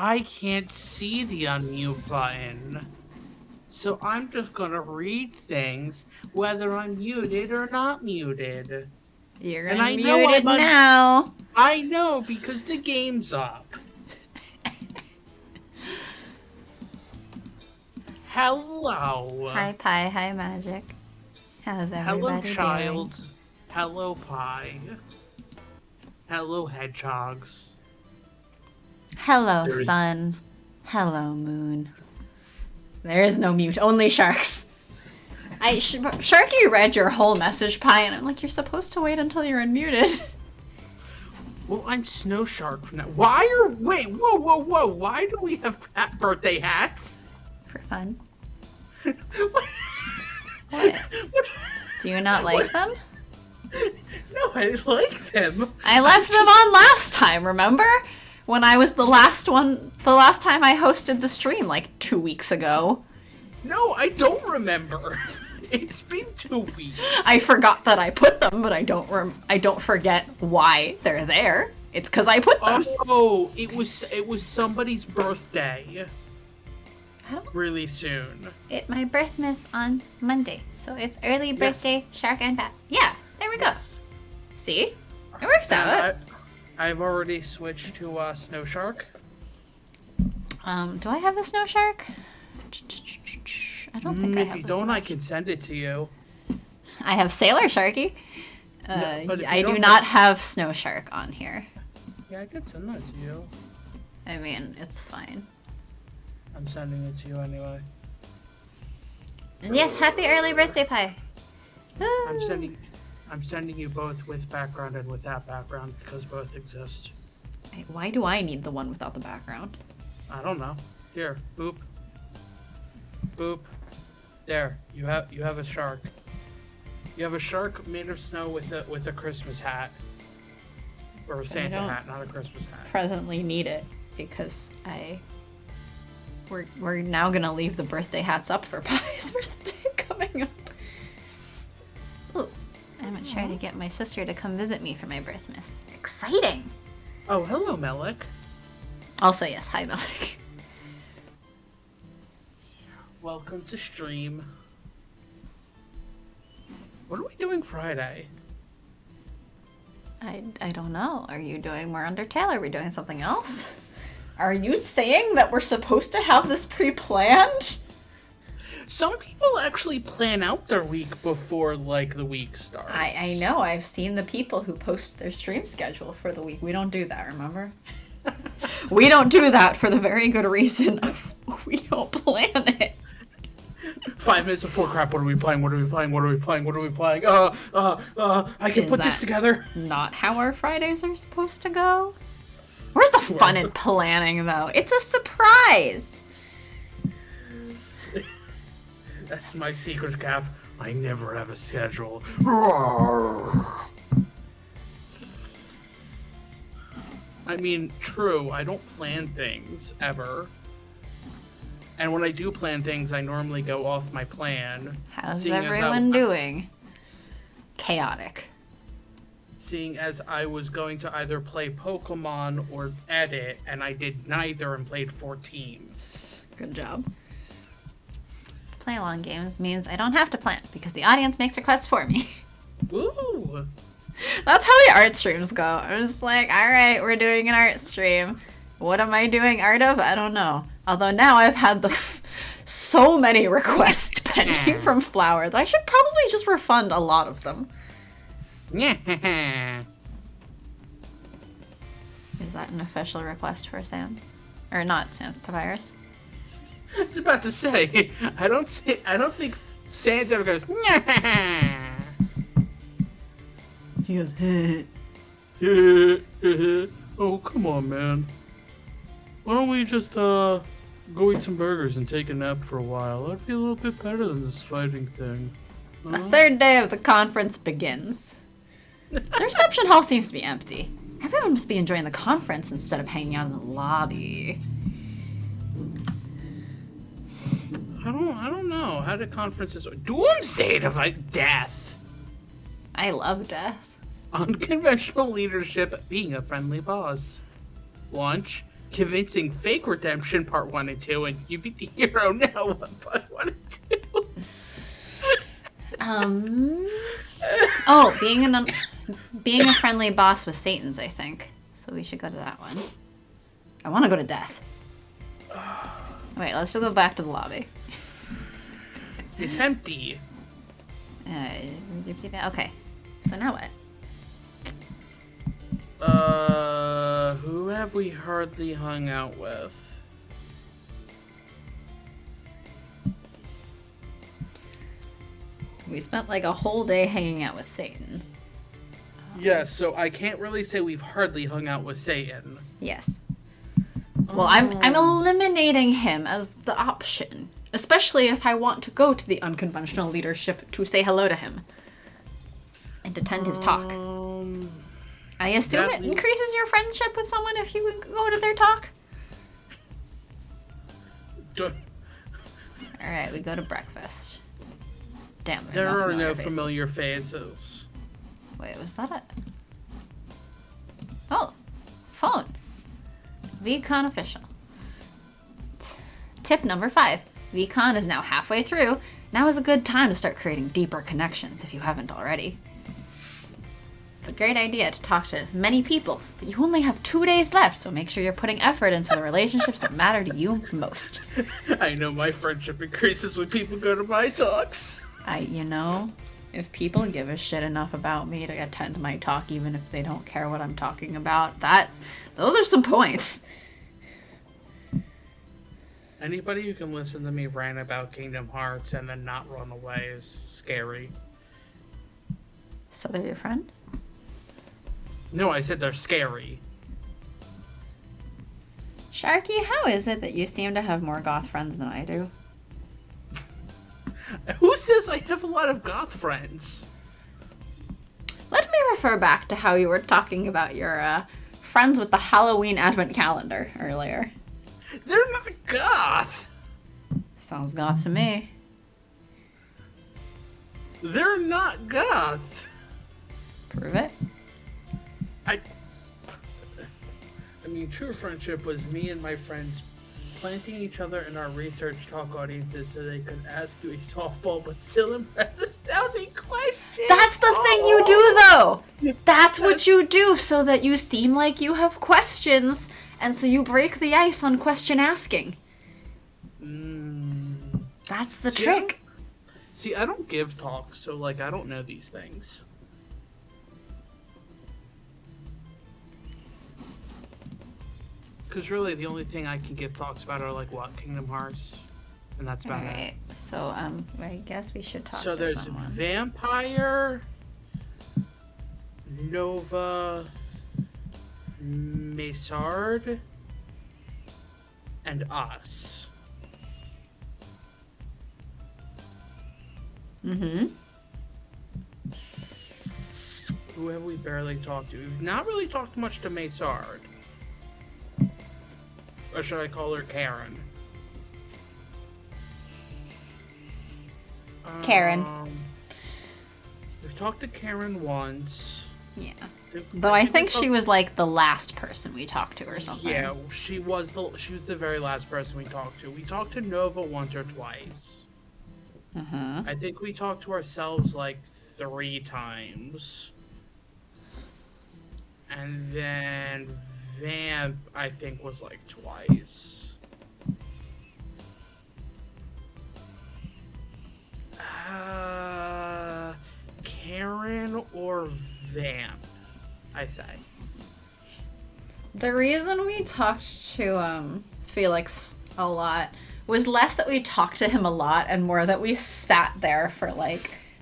I can't see the unmute button. So I'm just gonna read things whether I'm muted or not muted. You're And unmuted now. I know because the game's up. Hello. Hi, Pie. Hi, Magic. How's everybody Hello, child. doing? Hello, Pie. Hello, hedgehogs. Hello, sun. Hello, moon. There is no mute, only sharks. Sharky read your whole message, Pie, and I'm like, you're supposed to wait until you're unmuted. Well, I'm Snow Shark from now. Wait, whoa. Why do we have birthday hats? For fun. What? Do you not like them? No, I like them. I left them on last time, remember? When I was the last time I hosted the stream, like 2 weeks ago. No, I don't remember. It's been 2 weeks. I forgot that I put them, but I don't forget why they're there. It's because I put them. Oh, it was somebody's birthday. Oh. Really soon. My birthmas on Monday, so it's early birthday, yes. Shark and Pat. Yeah, there we go. Yes. See, it works out. I've already switched to Snow Shark. Do I have the Snow Shark? I don't think I have. If you don't, I can send it to you. I have Sailor Sharky. No, I do not have Snow Shark on here. Yeah, I can send that to you. I mean, it's fine. I'm sending it to you anyway. And yes, happy early birthday, Pie. I'm sending you both with background and without background because both exist. Why do I need the one without the background? I don't know. Here, boop. Boop. There, you have a shark. You have a shark made of snow with a Christmas hat. Or a Santa hat, not a Christmas hat. Presently need it because we're now gonna leave the birthday hats up for Pie's birthday coming up. Ooh, I'm gonna try to get my sister to come visit me for my birthmas. Exciting! Oh, hello, Melik. Also, yes, hi, Melik. Welcome to stream. What are we doing Friday? I don't know. Are you doing more Undertale? Are we doing something else? Are you saying that we're supposed to have this pre-planned? Some people actually plan out their week before, like, the week starts. I know. I've seen the people who post their stream schedule for the week. We don't do that, remember? We don't do that for the very good reason of we don't plan it. 5 minutes before, crap, what are we playing? What are we playing? What are we playing? What are we playing? I can put this together. Not how our Fridays are supposed to go? Where's the fun in planning, though? It's a surprise. That's my secret, Cap. I never have a schedule. I mean, true, I don't plan things, ever. And when I do plan things, I normally go off my plan. How's everyone doing? Chaotic. Seeing as I was going to either play Pokemon or edit, and I did neither and played 14. Good job. Play along games means I don't have to plan because the audience makes requests for me. Ooh. That's how the art streams go. I was like, alright, we're doing an art stream. What am I doing art of? I don't know. Although now I've had so many requests pending from Flower that I should probably just refund a lot of them. Yeah. Is that an official request for Sans? Or not Sans, Papyrus? I was about to say, I don't think Sans ever goes, yeah. He goes, oh, come on, man. Why don't we just, go eat some burgers and take a nap for a while? That'd be a little bit better than this fighting thing. The third day of the conference begins. The reception hall seems to be empty. Everyone must be enjoying the conference instead of hanging out in the lobby. I don't know. How did conferences... Doomsday Death! I love death. Unconventional leadership, being a friendly boss. Launch. convincing fake redemption part 1 and 2, and you beat the hero now part 1 and 2. Oh, being a friendly boss with Satan's, I think. So we should go to that one. I want to go to death. Wait, let's just go back to the lobby. It's empty. Okay, so now what? Who have we hardly hung out with? We spent like a whole day hanging out with Satan. Yeah, so I can't really say we've hardly hung out with Satan. Yes. Well, I'm eliminating him as the option, especially if I want to go to the unconventional leadership to say hello to him and attend his talk. I assume it increases your friendship with someone if you go to their talk. All right, we go to breakfast. Damn, there are no familiar faces. Wait, was that a... Oh, phone. VCon official. Tip number 5. VCon is now halfway through. Now is a good time to start creating deeper connections if you haven't already. It's a great idea to talk to many people, but you only have 2 days left, so make sure you're putting effort into the relationships that matter to you most. I know my friendship increases when people go to my talks. If people give a shit enough about me to attend my talk, even if they don't care what I'm talking about, those are some points. Anybody who can listen to me rant about Kingdom Hearts and then not run away is scary. So they're your friend? No, I said they're scary. Sharky, how is it that you seem to have more goth friends than I do? Who says I have a lot of goth friends? Let me refer back to how you were talking about your friends with the Halloween advent calendar earlier. They're not goth. Sounds goth to me. They're not goth. Prove it. I mean, true friendship was me and my friends planting each other in our research talk audiences so they could ask you a softball but still impressive sounding question. That's the thing you do, though. That's what you do so that you seem like you have questions, and so you break the ice on question asking. That's the trick. I don't give talks, so I don't know these things. Because really, the only thing I can give talks about are Kingdom Hearts, and that's about it. So I guess we should talk. So to there's someone. Vampire, Nova, Maysard, and us. Mm-hmm. Who have we barely talked to? We've not really talked much to Maysard. Or should I call her Karen? Karen. We've talked to Karen once. Yeah. Though I think she was the last person we talked to or something. Yeah, she was the very last person we talked to. We talked to Nova once or twice. Uh-huh. I think we talked to ourselves 3 times. And then Vamp, I think, was twice. Karen or Vamp, I say. The reason we talked to Felix a lot was less that we talked to him a lot and more that we sat there for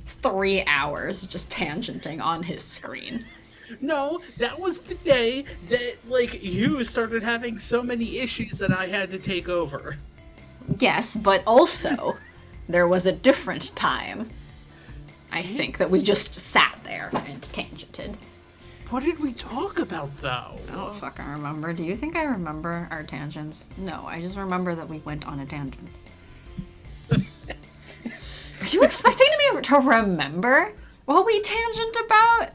3 hours just tangenting on his screen. No, that was the day that, you started having so many issues that I had to take over. Yes, but also, there was a different time, I think, that we just sat there and tangented. What did we talk about, though? I don't fucking remember. Do you think I remember our tangents? No, I just remember that we went on a tangent. Are you expecting me to remember what we tangent about?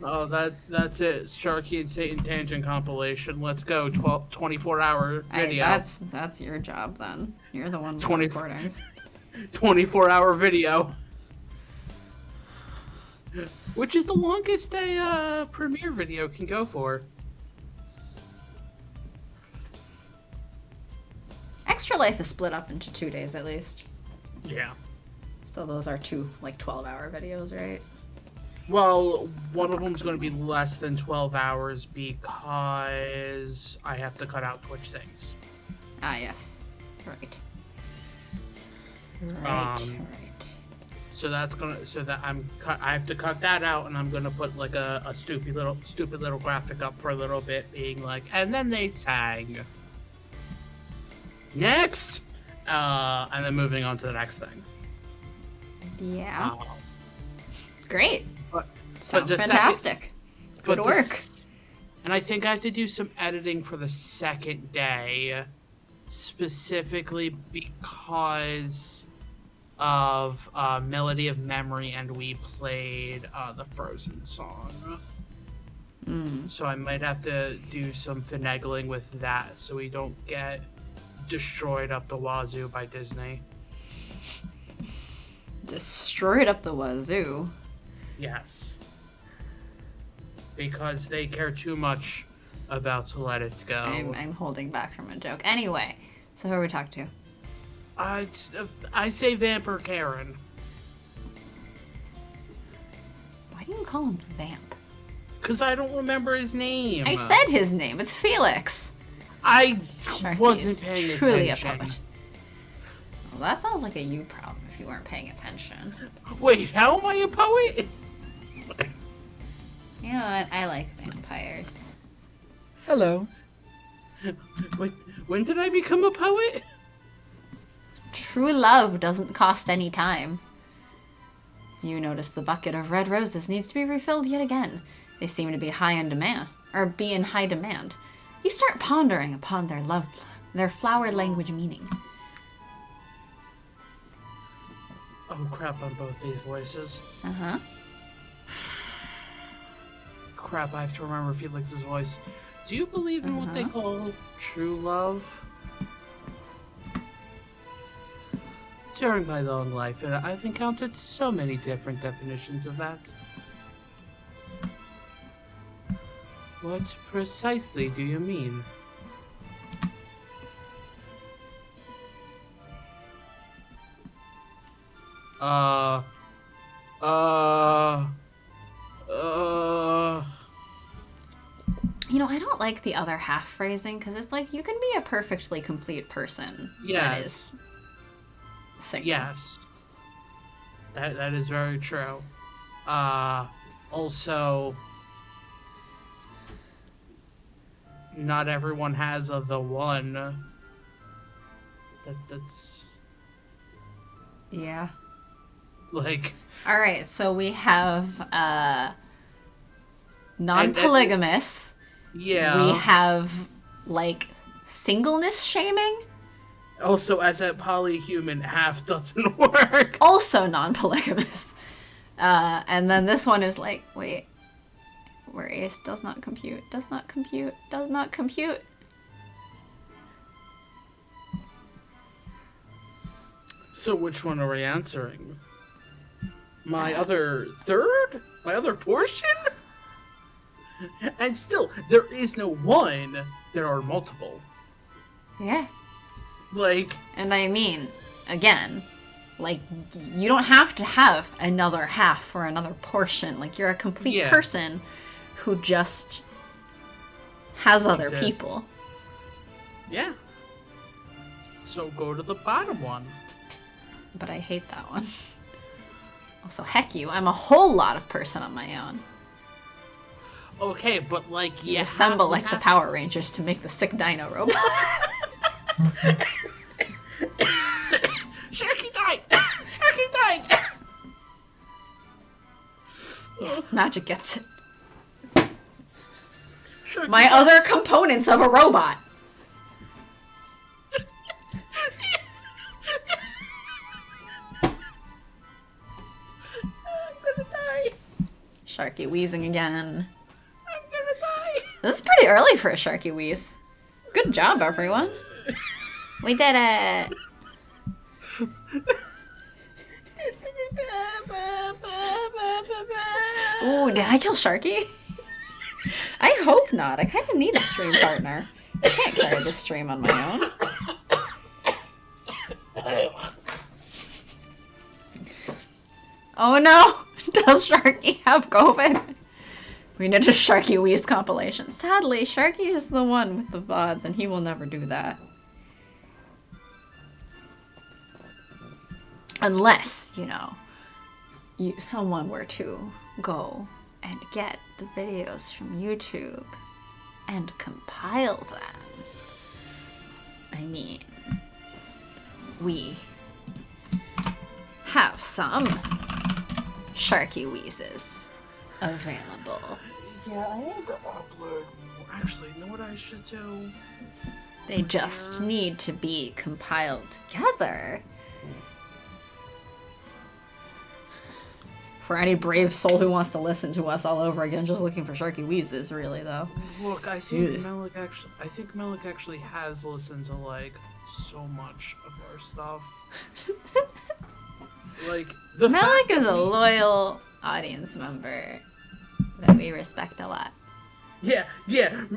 Oh, that's it. Sharky and Satan Tangent compilation. Let's go. 24-hour video. That's your job then. You're the one with the 20 recordings. 24-hour video. Which is the longest a premiere video can go for. Extra Life is split up into 2 days at least. Yeah. So those are two, like, 12-hour videos, right? Well, one of them's going to be less than 12 hours because I have to cut out Twitch things. Ah, yes. Right. Right. So that's gonna. I have to cut that out, and I'm gonna put like a stupid little graphic up for a little bit, being like, and then they sang. Next, and then moving on to the next thing. Yeah. Great. But Sounds fantastic. Good work. And I think I have to do some editing for the second day, specifically because of Melody of Memory, and we played the Frozen song. So I might have to do some finagling with that so we don't get destroyed up the wazoo by Disney. Destroyed up the wazoo? Yes. Because they care too much about to let it go. I'm holding back from a joke. Anyway, so who are we talking to? I say Vamper Karen. Why do you call him Vamp? Because I don't remember his name. I said his name. It's Felix. I Sharky wasn't is paying truly attention. a poet. Well, that sounds like a you problem if you weren't paying attention. Wait, how am I a poet? You know what? I like vampires. Hello. When did I become a poet? True love doesn't cost any time. You notice the bucket of red roses needs to be refilled yet again. They seem to be high in demand, or be in high demand. You start pondering upon their flower language meaning. Oh crap on both these voices. Uh-huh. Crap, I have to remember Felix's voice. Do you believe in what they call true love? During my long life, I've encountered so many different definitions of that. What precisely do you mean? You know, I don't like the other half phrasing because it's like you can be a perfectly complete person. That is Yes. single. Yes. That is very true. Also, not everyone has the one. That's Yeah. like, All right, so we have non-polygamous. yeah. We have like singleness shaming. Also, as a polyhuman, half doesn't work. Also non-polygamous. And then this one is like, wait, where ace does not compute, does not compute, does not compute. So which one are we answering? My other third? My other portion? And still, there is no one. There are multiple. Yeah. Like, And I mean, again, like, you don't have to have another half or another portion. Like, you're a complete Yeah. person who just has other Exists. people. yeah. So go to the bottom one. But I hate that one. Also, heck you, I'm a whole lot of person on my own. Okay, but like, You yeah. assemble like the Power Rangers to make the sick dino robot. Sharky died! Sharky died! Yes, magic gets it. Sharky My died. other components of a robot. I'm gonna die. Sharky wheezing again. I'm gonna die. This is pretty early for a Sharky wheeze. Good job, everyone. We did it. Ooh, did I kill Sharky? I hope not. I kind of need a stream partner. I can't carry this stream on my own. Oh no! Does Sharky have COVID? We need a Sharky Wheeze compilation. Sadly, Sharky is the one with the VODs, and he will never do that. Unless, you know, someone were to go and get the videos from YouTube and compile them. I mean, we have some Sharky Wheezes available. Yeah, I need to upload. Actually, you know what I should do? They just need to be compiled together. For any brave soul who wants to listen to us all over again, just looking for Sharky Wheezes, really, though. Look, I think Melik actually has listened to like so much of our stuff. Like Melik is a loyal audience member that we respect a lot. Yeah,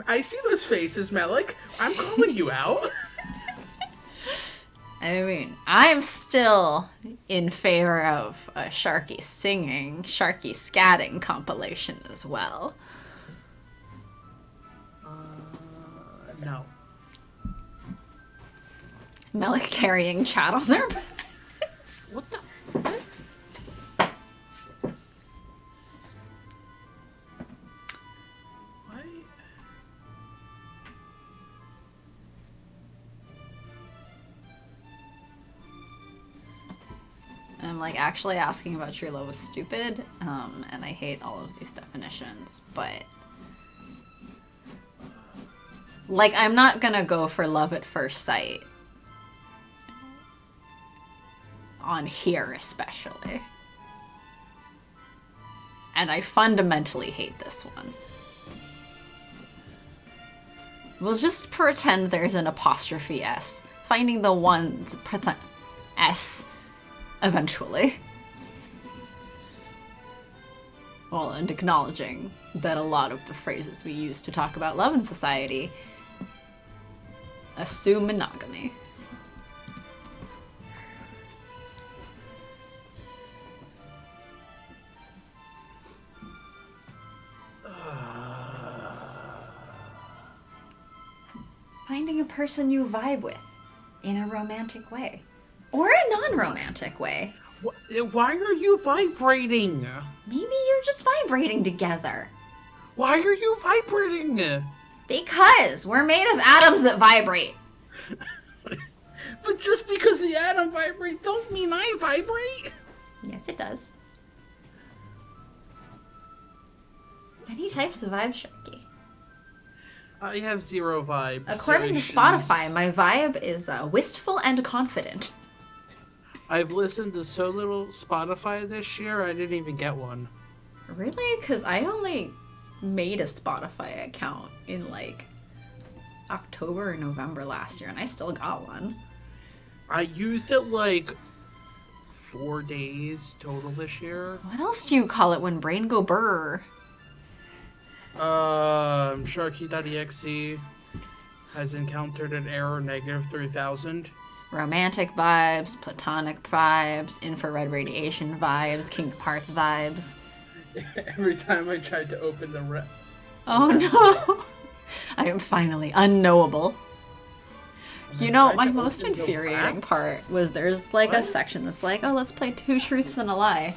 I see those faces, Melik. I'm calling you out. I mean, I'm still in favor of a Sharky singing, Sharky scatting compilation as well. No. Melik carrying chat on their back. What the? What? Why? I'm like actually asking about true love was stupid, and I hate all of these definitions, but like I'm not gonna go for love at first sight on here especially. And I fundamentally hate this one. We'll just pretend there's an apostrophe S. Finding the one S eventually. Well, and acknowledging that a lot of the phrases we use to talk about love in society assume monogamy. Finding a person you vibe with in a romantic way. Or a non-romantic way. Why are you vibrating? Maybe you're just vibrating together. Why are you vibrating? Because we're made of atoms that vibrate. But just because the atom vibrates don't mean I vibrate. Yes, it does. Many types of vibe, Sharky. I have zero vibe. According to Spotify, my vibe is wistful and confident. I've listened to so little Spotify this year, I didn't even get one. Really? Because I only made a Spotify account in like October or November last year, and I still got one. I used it like 4 days total this year. What else do you call it when brain go burr? Sharky.exe has encountered an error -3000. Romantic vibes, platonic vibes, infrared radiation vibes, Kingdom Hearts vibes. Every time I tried to open the Oh no! I am finally unknowable. You know, my most infuriating part was there's like a section that's like, oh, let's play 2 truths and a lie.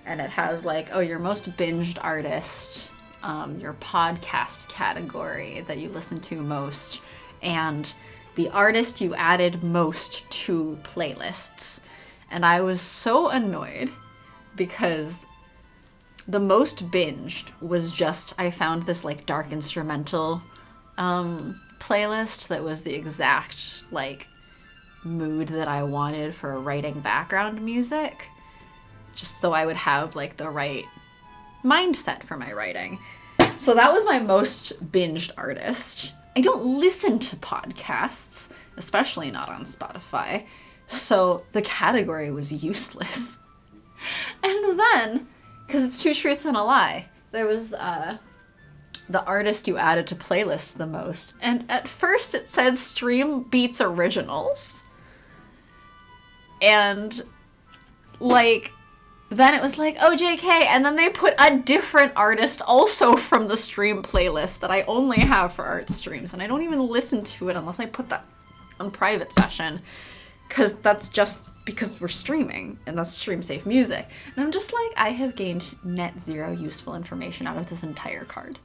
And it has like, oh, your most binged artist, your podcast category that you listen to most, and the artist you added most to playlists. And I was so annoyed because the most binged was just, I found this like dark instrumental playlist that was the exact like mood that I wanted for writing background music, just so I would have like the right mindset for my writing. So that was my most binged artist. I don't listen to podcasts, especially not on Spotify. So the category was useless. And then, because it's two truths and a lie, there was the artist you added to playlists the most. And at first it said Stream Beats Originals. And, like, then it was like, oh, JK, and then they put a different artist also from the stream playlist that I only have for art streams, and I don't even listen to it unless I put that on private session, because that's just because we're streaming, and that's stream safe music. And I'm just like, I have gained net zero useful information out of this entire card.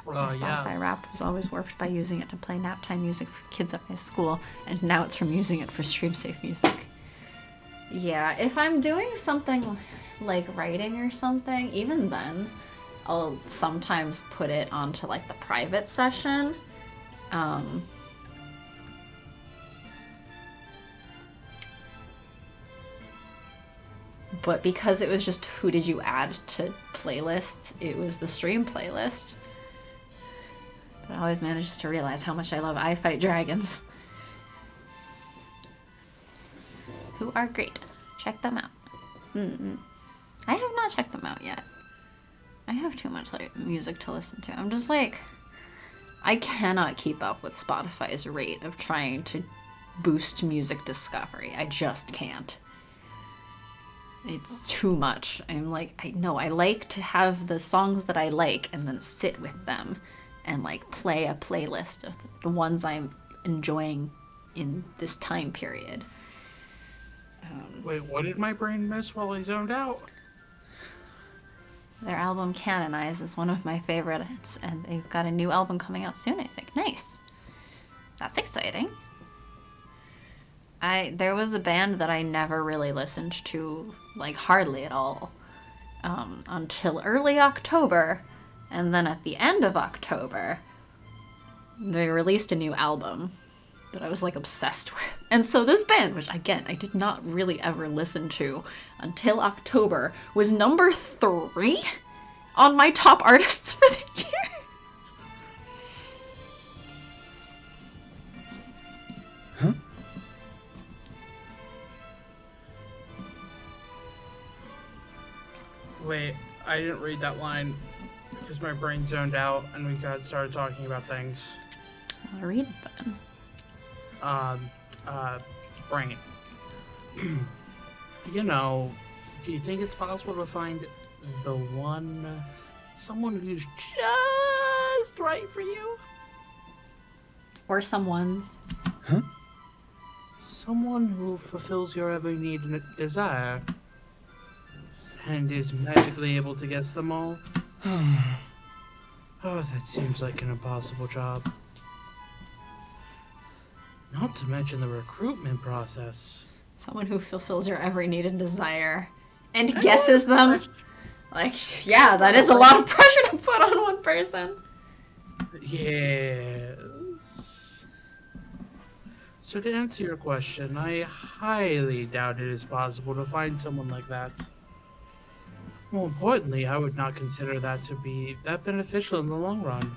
Spotify Rap was always warped by using it to play nap time music for kids at my school, and now it's from using it for stream safe music. Yeah, if I'm doing something like writing or something, even then, I'll sometimes put it onto like the private session. But because it was just who did you add to playlists, it was the stream playlist. But I always manages to realize how much I love I Fight Dragons. Who are great. Check them out. I have not checked them out yet. I have too much music to listen to. I'm just like, I cannot keep up with Spotify's rate of trying to boost music discovery. I just can't. It's too much. I'm like, I like to have the songs that I like and then sit with them and like play a playlist of the ones I'm enjoying in this time period. Wait, what did my brain miss while I zoned out? Their album Canonize is one of my favorites, and they've got a new album coming out soon, I think. Nice. That's exciting. There was a band that I never really listened to, like hardly at all, until early October, and then at the end of October, they released a new album that I was like obsessed with. And so this band, which again, I did not really ever listen to until October, was number 3 on my top artists for the year. Huh? Wait, I didn't read that line because my brain zoned out and we started talking about things. I'll read it then. Brain. You know, do you think it's possible to find someone who's just right for you? Or someone's. Huh? Someone who fulfills your every need and desire. And is magically able to guess them all? Oh, that seems like an impossible job. Not to mention the recruitment process. Someone who fulfills your every need and desire. And guesses them. Like, yeah, that is a lot of pressure to put on one person. Yes. So to answer your question, I highly doubt it is possible to find someone like that. More importantly, I would not consider that to be that beneficial in the long run.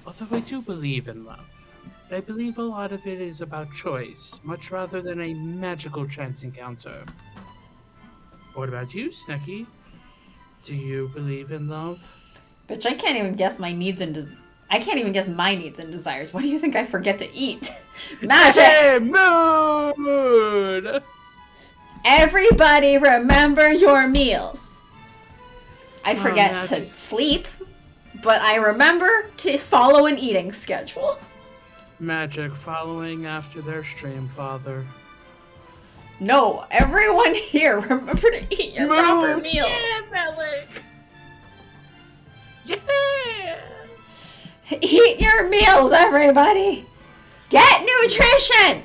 Although I do believe in love. I believe a lot of it is about choice, much rather than a magical chance encounter. What about you, Snecky? Do you believe in love? Bitch, I can't even guess my needs and I can't even guess my needs and desires. What do you think I forget to eat? Magic! Hey, mood! Everybody remember your meals. I forget to sleep, but I remember to follow an eating schedule. Magic following after their stream, Father. No, everyone here, remember to eat your proper meals. Yeah, Malik! Yeah! Eat your meals, everybody! Get nutrition!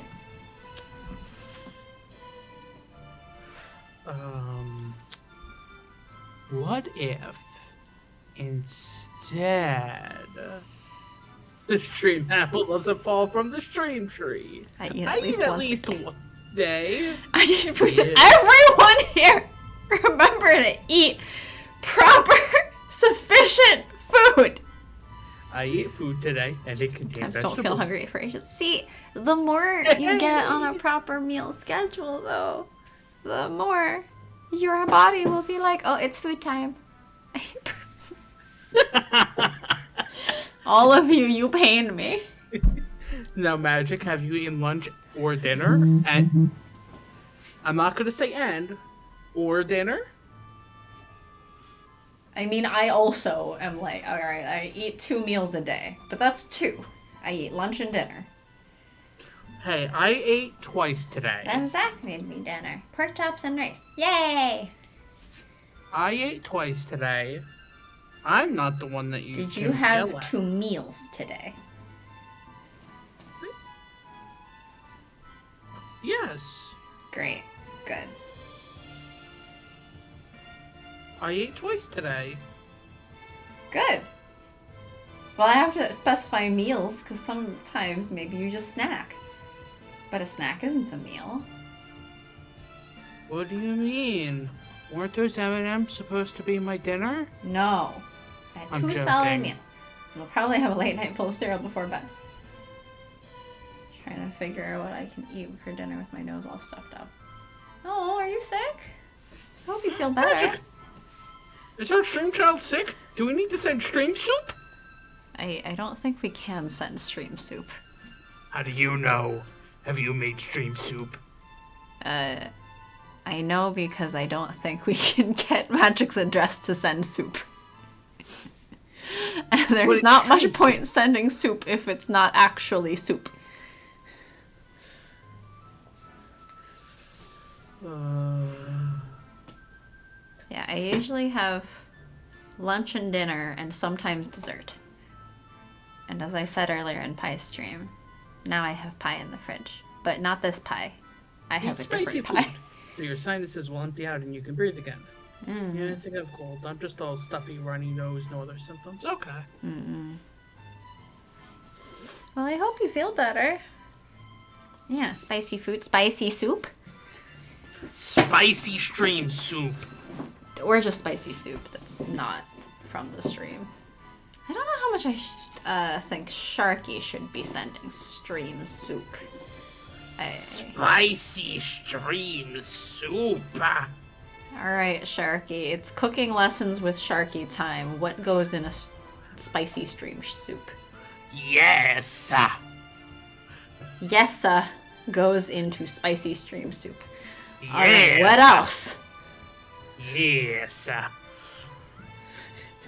What if instead the stream apple doesn't fall from the stream tree? I eat at least once a day. One day. I need to everyone here! Remember to eat proper, sufficient food. I ate food today, and it contained Sometimes vegetables. don't feel hungry for ages. See, the more you get on a proper meal schedule, though, the more your body will be like, oh, it's food time. All of you pain me. Now, Magic, have you eaten lunch or dinner? And I'm not gonna say and or dinner. I mean, I also am like, all right, I eat 2 meals a day, but that's 2. I eat lunch and dinner. Hey, I ate twice today. And Zach made me dinner. Pork chops and rice. Yay! I ate twice today. I'm not the one that you Did you can have yell at. 2 meals today? Yes. Great. Good. I ate twice today. Good. Well, I have to specify meals because sometimes maybe you just snack. But a snack isn't a meal. What do you mean? Weren't those M&Ms supposed to be my dinner? No. I had I'm 2 joking. solid meals. We'll probably have a late night bowl of cereal before bed. Trying to figure out what I can eat for dinner with my nose all stuffed up. Oh, are you sick? I hope you feel better. Magic! Is our stream child sick? Do we need to send stream soup? I don't think we can send stream soup. How do you know? Have you made stream soup? I know because I don't think we can get Magic's address to send soup. And there's it's not much stream point sending soup if it's not actually soup. Yeah, I usually have lunch and dinner and sometimes dessert. And as I said earlier in pie stream, now I have pie in the fridge. But not this pie. I have Eat a spicy different food, pie. so your sinuses will empty out and you can breathe again. Yeah, I think I've cold. I'm just all stuffy, runny nose, no other symptoms. Okay. Well, I hope you feel better. Yeah, spicy food, spicy soup. Spicy stream soup. Or just spicy soup that's not from the stream. I don't know how much I think Sharky should be sending stream soup. Spicy stream soup. Alright, Sharky. It's cooking lessons with Sharky time. What goes in a spicy stream soup? Yes. Yesa goes into spicy stream soup. Yes. Alright, what else? Yes. I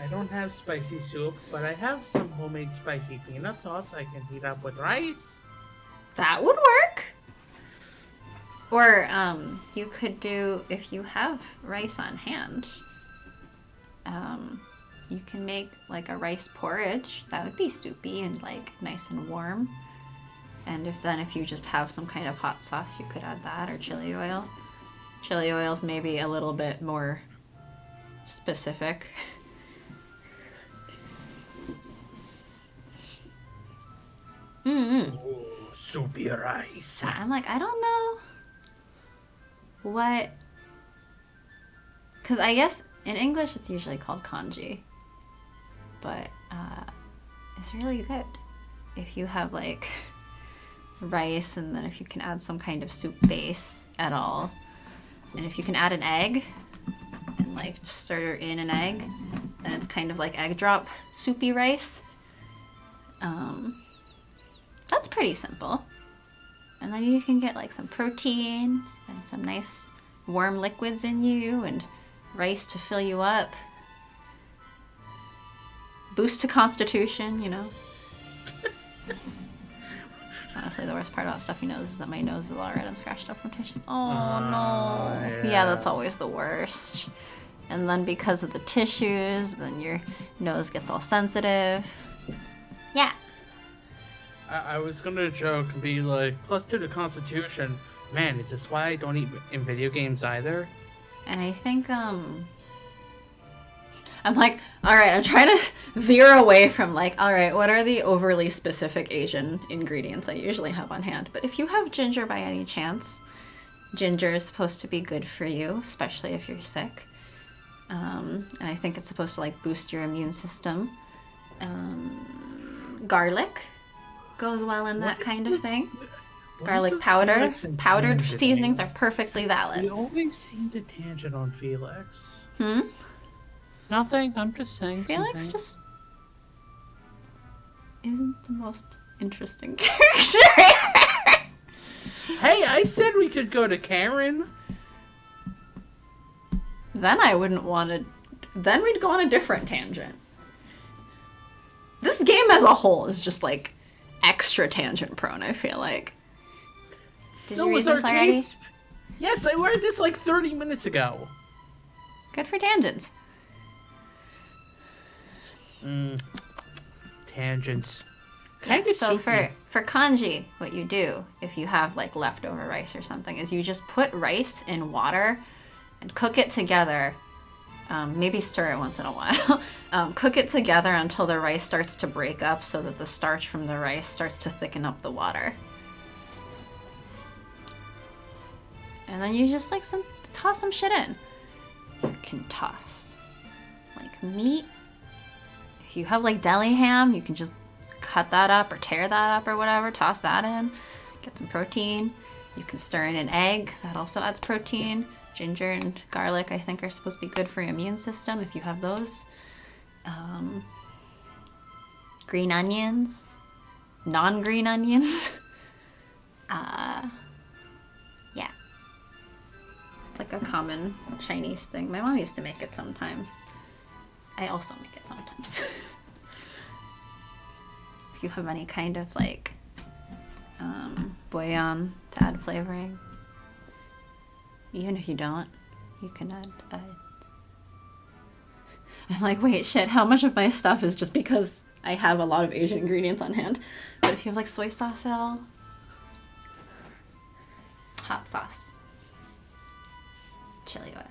don't have spicy soup, but I have some homemade spicy peanut sauce I can heat up with rice. That would work. Or you could do, if you have rice on hand, you can make like a rice porridge. That would be soupy and like nice and warm. And if you just have some kind of hot sauce, you could add that or chili oil. Chili oil's maybe a little bit more specific. Ooh, soupy rice. I'm like, I don't know what, because I guess in English it's usually called congee, but it's really good if you have like rice and then if you can add some kind of soup base at all, and if you can add an egg and like stir in an egg, then it's kind of like egg drop soupy rice. That's pretty simple. And then you can get like some protein and some nice warm liquids in you and rice to fill you up. Boost to constitution, you know. Honestly, the worst part about stuffy nose is that my nose is all red and scratched up from tissues. Oh no. Yeah, that's always the worst. And then because of the tissues, then your nose gets all sensitive. Yeah. I was gonna joke and be like, +2 to Constitution. Man, is this why I don't eat in video games either? And I think, I'm like, alright, I'm trying to veer away from like, alright, what are the overly specific Asian ingredients I usually have on hand? But if you have ginger by any chance, Ginger is supposed to be good for you, especially if you're sick. And I think it's supposed to like boost your immune system. Garlic goes well in that kind of thing. Garlic powder. Powdered seasonings are perfectly valid. We always seem to tangent on Felix. Hmm? Nothing. I'm just saying. Felix just isn't the most interesting character. Hey, I said we could go to Karen. Then I wouldn't want to. Then we'd go on a different tangent. This game as a whole is just like extra tangent prone, I feel like. Did you read this already? Yes, I read this like 30 minutes ago. Good for tangents. Tangents. So for kanji, what you do if you have like leftover rice or something is you just put rice in water and cook it together. Maybe stir it once in a while. Cook it together until the rice starts to break up so that the starch from the rice starts to thicken up the water. And then you just like toss some shit in. You can toss like meat. If you have like deli ham, you can just cut that up or tear that up or whatever. Toss that in. Get some protein. You can stir in an egg. That also adds protein. Ginger and garlic, I think, are supposed to be good for your immune system if you have those. Green onions. Non-green onions. Yeah. It's like a common Chinese thing. My mom used to make it sometimes. I also make it sometimes. If you have any kind of like bouillon to add flavoring. Even if you don't, you can add... I'm like, wait, shit, how much of my stuff is just because I have a lot of Asian ingredients on hand? But if you have like soy sauce at all, hot sauce, chili oil.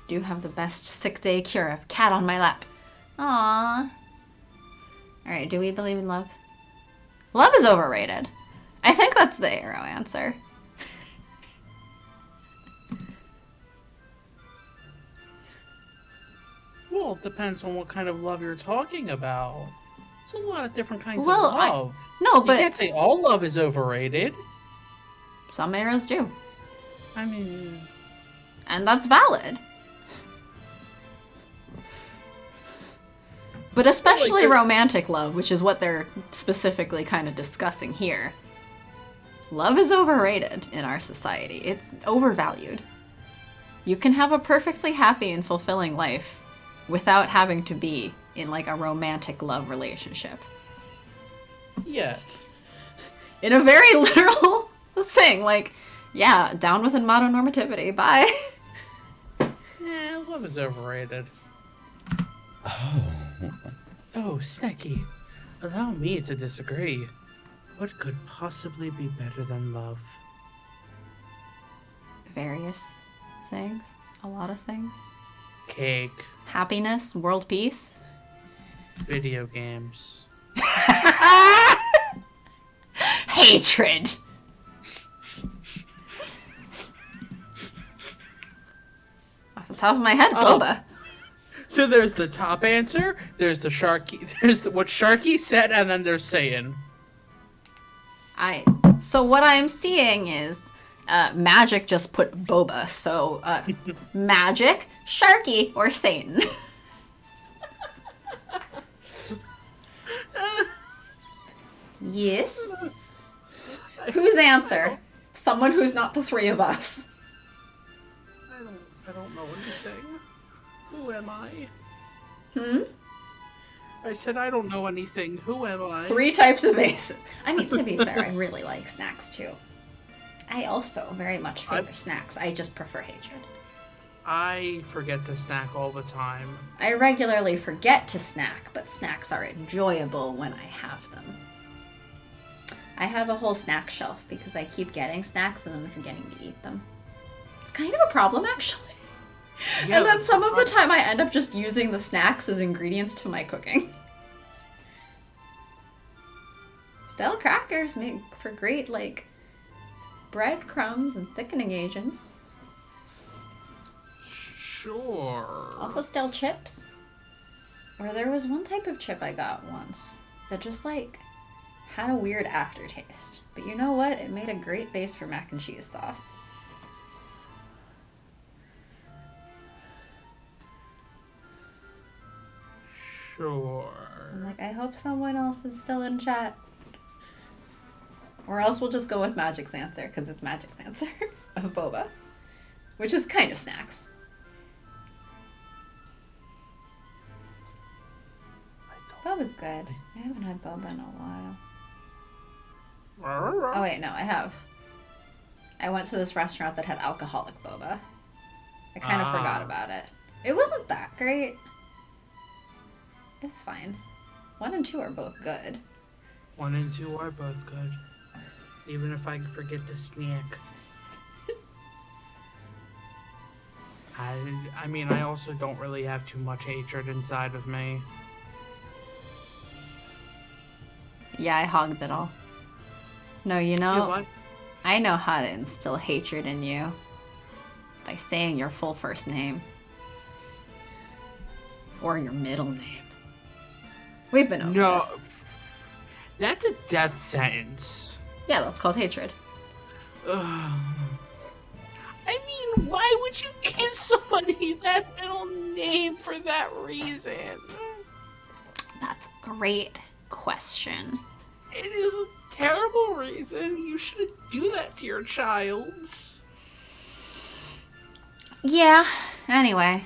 Do have the best 6-day cure of cat on my lap. Aww. Alright, do we believe in love? Love is overrated. I think that's the arrow answer. Well, it depends on what kind of love you're talking about. There's a lot of different kinds of love. But you can't say all love is overrated. Some arrows do. I mean... And that's valid. But especially romantic love, which is what they're specifically kind of discussing here. Love is overrated in our society. It's overvalued. You can have a perfectly happy and fulfilling life without having to be in like a romantic love relationship. Yes. In a very literal thing. Like, yeah, down with mononormativity. Bye. Love is overrated. Oh, Snacky. Allow me to disagree. What could possibly be better than love? Various things. A lot of things. Cake. Happiness. World peace. Video games. Hatred. Off the top of my head, Boba. So there's the top answer, there's the Sharky, there's what Sharky said, and then there's Satan. So what I'm seeing is Magic just put Boba. So Magic, Sharky, or Satan. Yes. Whose answer? Someone who's not the three of us. I don't know anything. Who am I? I said I don't know anything. Who am I? 3 types of aces. I mean, to be fair, I really like snacks too. I also very much favor snacks. I just prefer hatred. I forget to snack all the time. I regularly forget to snack, but snacks are enjoyable when I have them. I have a whole snack shelf because I keep getting snacks and then forgetting to eat them. It's kind of a problem, actually. Yeah, and then some of the time I end up just using the snacks as ingredients to my cooking. Still, crackers make for great, like, breadcrumbs and thickening agents. Sure. Also stale chips. Or there was one type of chip I got once that just like had a weird aftertaste. But you know what? It made a great base for mac and cheese sauce. Sure. I'm like, I hope someone else is still in chat. Or else we'll just go with Magic's answer, because it's Magic's answer of boba. Which is kind of snacks. Boba's good. I haven't had boba in a while. Oh wait, no, I have. I went to this restaurant that had alcoholic boba. I kind of forgot about it. It wasn't that great. It's fine. 1 and 2 are both good. 1 and 2 are both good. Even if I forget to snack. I mean, I also don't really have too much hatred inside of me. Yeah, I hogged it all. No, you know, what? I know how to instill hatred in you. By saying your full first name. Or your middle name. We've been over this. That's a death sentence. Yeah, that's called hatred. I mean, why would you give somebody that middle name for that reason? That's a great question. It is a terrible reason. You shouldn't do that to your child. Yeah, anyway.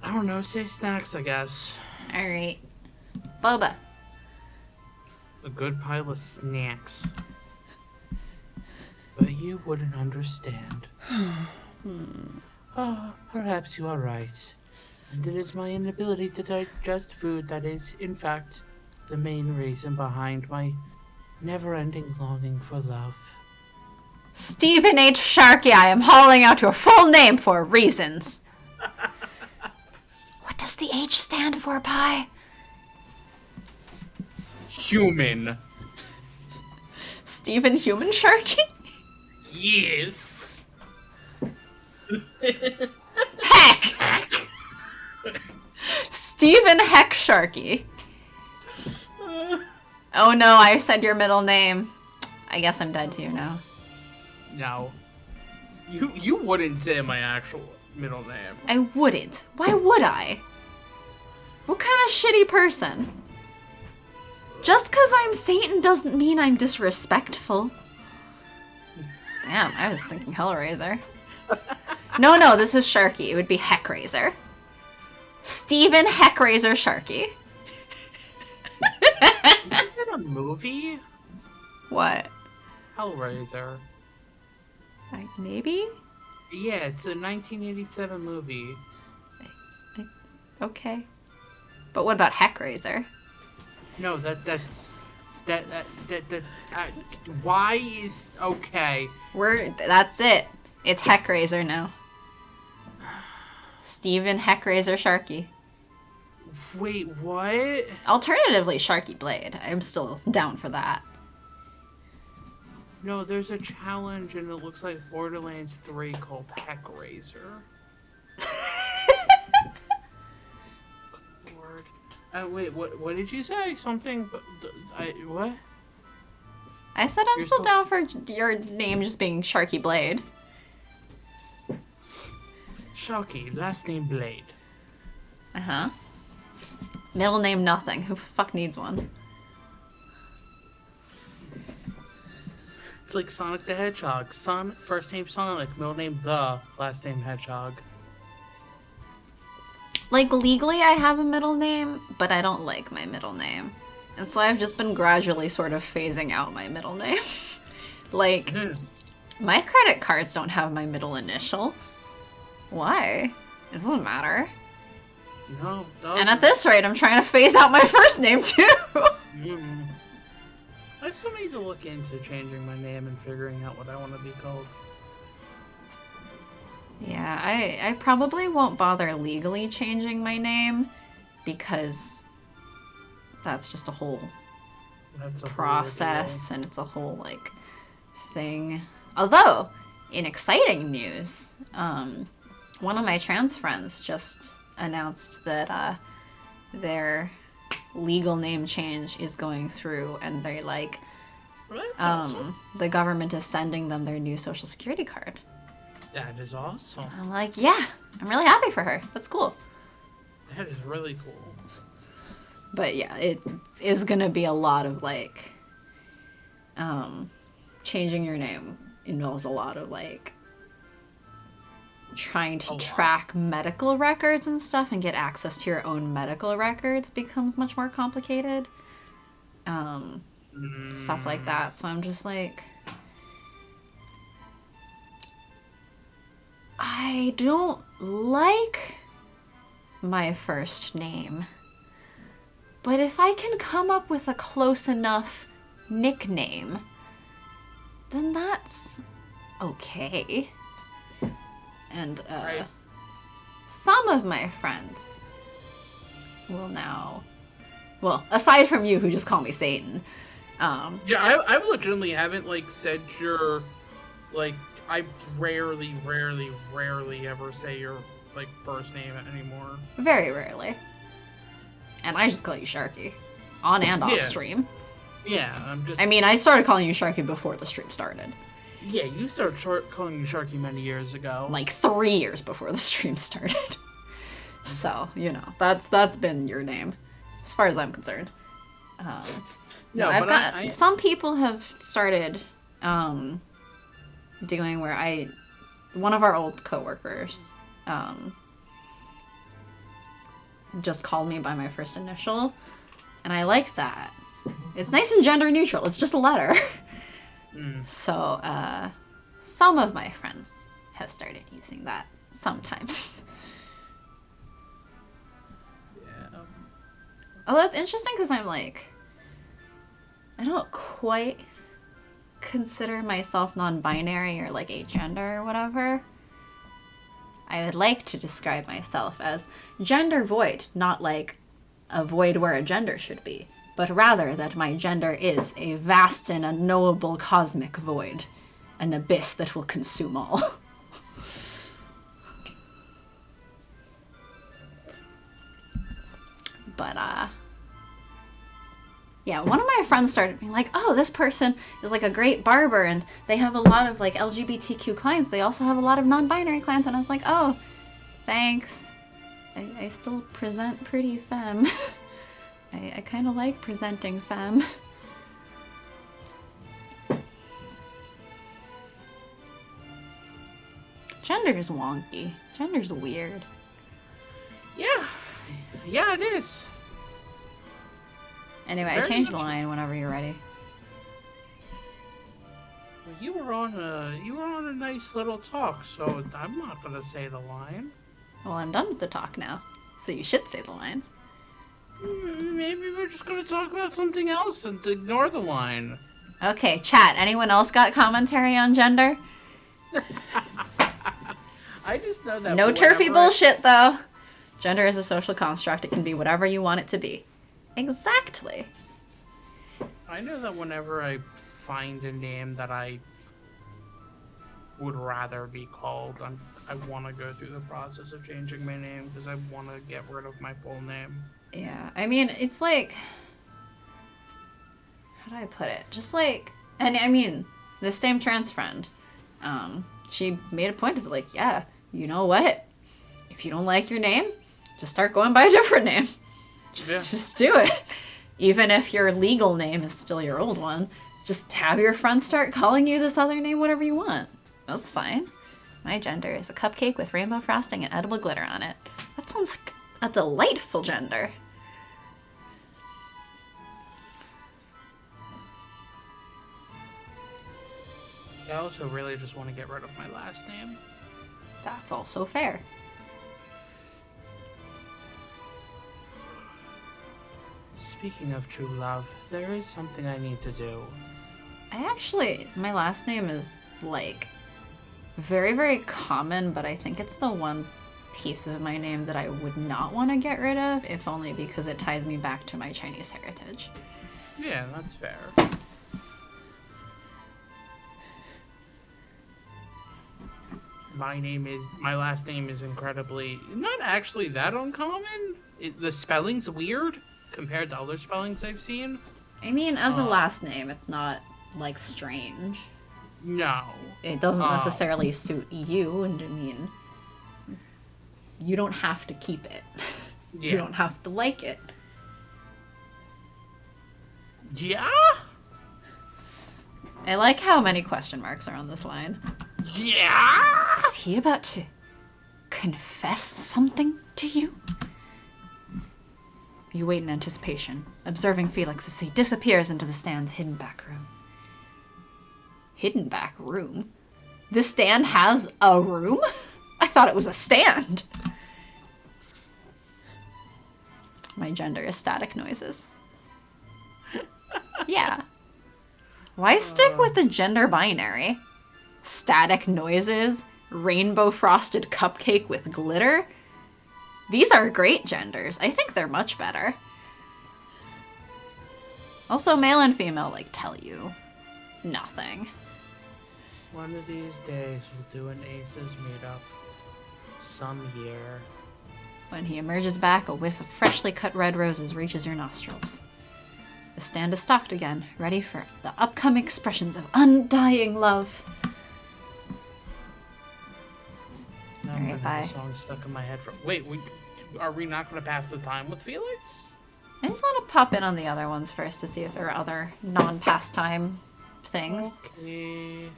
I don't know, say snacks, I guess. Alright. Boba. A good pile of snacks. But you wouldn't understand. Oh, perhaps you are right. And it is my inability to digest food that is, in fact, the main reason behind my never-ending longing for love. Stephen H. Sharky, I am hauling out your full name for reasons. What does the H stand for, Pi? Human. Stephen Human Sharky? Yes. Heck! Stephen Heck Sharky. Oh no, I said your middle name. I guess I'm dead too now. No. You wouldn't say my actual middle name. I wouldn't. Why would I? What kind of shitty person? Just because I'm Satan doesn't mean I'm disrespectful. Damn, I was thinking Hellraiser. No, this is Sharky. It would be Heckraiser. Stephen Heckraiser Sharky. Isn't that a movie? What? Hellraiser. Like, maybe? Yeah, it's a 1987 movie. Okay. But what about Heckraiser? No, that's why is okay. That's it. It's Heckraiser now. Stephen Heckraiser Sharky. Wait, what? Alternatively, Sharky Blade. I'm still down for that. No, there's a challenge and it looks like Borderlands 3 called Heckraiser. Good Lord. Wait, what did you say? Something? What? I said I'm still down for your name just being Sharky Blade. Sharky, last name Blade. Uh-huh. Middle name nothing. Who fuck needs one? It's like Sonic the Hedgehog. First name Sonic, middle name The, last name Hedgehog. Like, legally I have a middle name, but I don't like my middle name. And so I've just been gradually sort of phasing out my middle name. Like, my credit cards don't have my middle initial. Why? It doesn't matter. No, and at this rate, I'm trying to phase out my first name, too! I still need to look into changing my name and figuring out what I want to be called. Yeah, I probably won't bother legally changing my name because that's just a whole That's a process, and it's a whole like thing. Although, in exciting news, one of my trans friends just announced that their legal name change is going through, and they're like, Well, that's awesome. the government is sending them their new social security card. That is awesome. I'm like, yeah, I'm really happy for her. That's cool. That is really cool. But yeah, it is gonna be a lot of like, changing your name involves a lot of like trying to track medical records and stuff and get access to your own medical records becomes much more complicated. Stuff like that. So I'm just like, I don't like my first name. But if I can come up with a close enough nickname, then that's okay. And Right. some of my friends will now, well, aside from you who just call me Satan, Yeah, I legitimately haven't like said your, like, I rarely ever say your like first name anymore. very rarely. And I just call you Sharky. On and off stream. Yeah, I'm just. I mean, I started calling you Sharky before the stream started. Yeah, you started calling me Sharky many years ago. Like 3 years before the stream started. So, you know, that's been your name, as far as I'm concerned. No, I've but got some people have started doing where one of our old coworkers just called me by my first initial, and I like that. It's nice and gender neutral. It's just a letter. So, some of my friends have started using that sometimes. Yeah. Although it's interesting because I'm like, I don't quite consider myself non-binary or like agender or whatever. I would like to describe myself as gender void, not like a void where a gender should be, but rather that my gender is a vast and unknowable cosmic void, an abyss that will consume all. But, yeah, one of my friends started being like, oh, this person is like a great barber and they have a lot of like LGBTQ clients. They also have a lot of non-binary clients. And I was like, oh, thanks. I still present pretty femme. I kind of like presenting femme. Gender's wonky. Gender's weird. Yeah, it is. Anyway, I changed the line whenever you're ready. Well, you were on a nice little talk, so I'm not gonna say the line. Well, I'm done with the talk now, so you should say the line. Maybe we're just gonna talk about something else and ignore the line. Okay, chat. Anyone else got commentary on gender? I just know that. No turfy bullshit, though. Gender is a social construct. It can be whatever you want it to be. Exactly. I know that whenever I find a name that I would rather be called, I want to go through the process of changing my name because I want to get rid of my full name. Yeah, I mean, it's like... How do I put it? Just like... And I mean, this same trans friend, she made a point of like, yeah, you know what? If you don't like your name, just start going by a different name. Just do it. Even if your legal name is still your old one, just have your friends start calling you this other name, whatever you want. That's fine. My gender is a cupcake with rainbow frosting and edible glitter on it. That sounds like a delightful gender. I also really just want to get rid of my last name. That's also fair. Speaking of true love, there is something I need to do. My last name is, like, very, very common, but I think it's the one piece of my name that I would not want to get rid of, if only because it ties me back to my Chinese heritage. Yeah, that's fair. My last name is incredibly, not actually that uncommon. The spelling's weird compared to other spellings I've seen. I mean, as a last name, it's not, like, strange. No. It doesn't necessarily suit you, and I mean, you don't have to keep it. Yeah. You don't have to like it. Yeah? I like how many question marks are on this line. Yeah? Is he about to confess something to you? You wait in anticipation, observing Felix as he disappears into the stand's hidden back room. Hidden back room? This stand has a room? I thought it was a stand. My gender is static noises. Yeah. Why stick with the gender binary? Static noises, rainbow frosted cupcake with glitter? These are great genders. I think they're much better. Also, male and female, like, tell you nothing. One of these days we'll do an Aces meetup. Some year. When he emerges back, a whiff of freshly cut red roses reaches your nostrils. The stand is stocked again, ready for the upcoming expressions of undying love. Now All I'm right, gonna bye. have a song stuck in my head for. Wait, are we not gonna pass the time with Felix? I just want to pop in on the other ones first to see if there are other non-pastime things. Okay.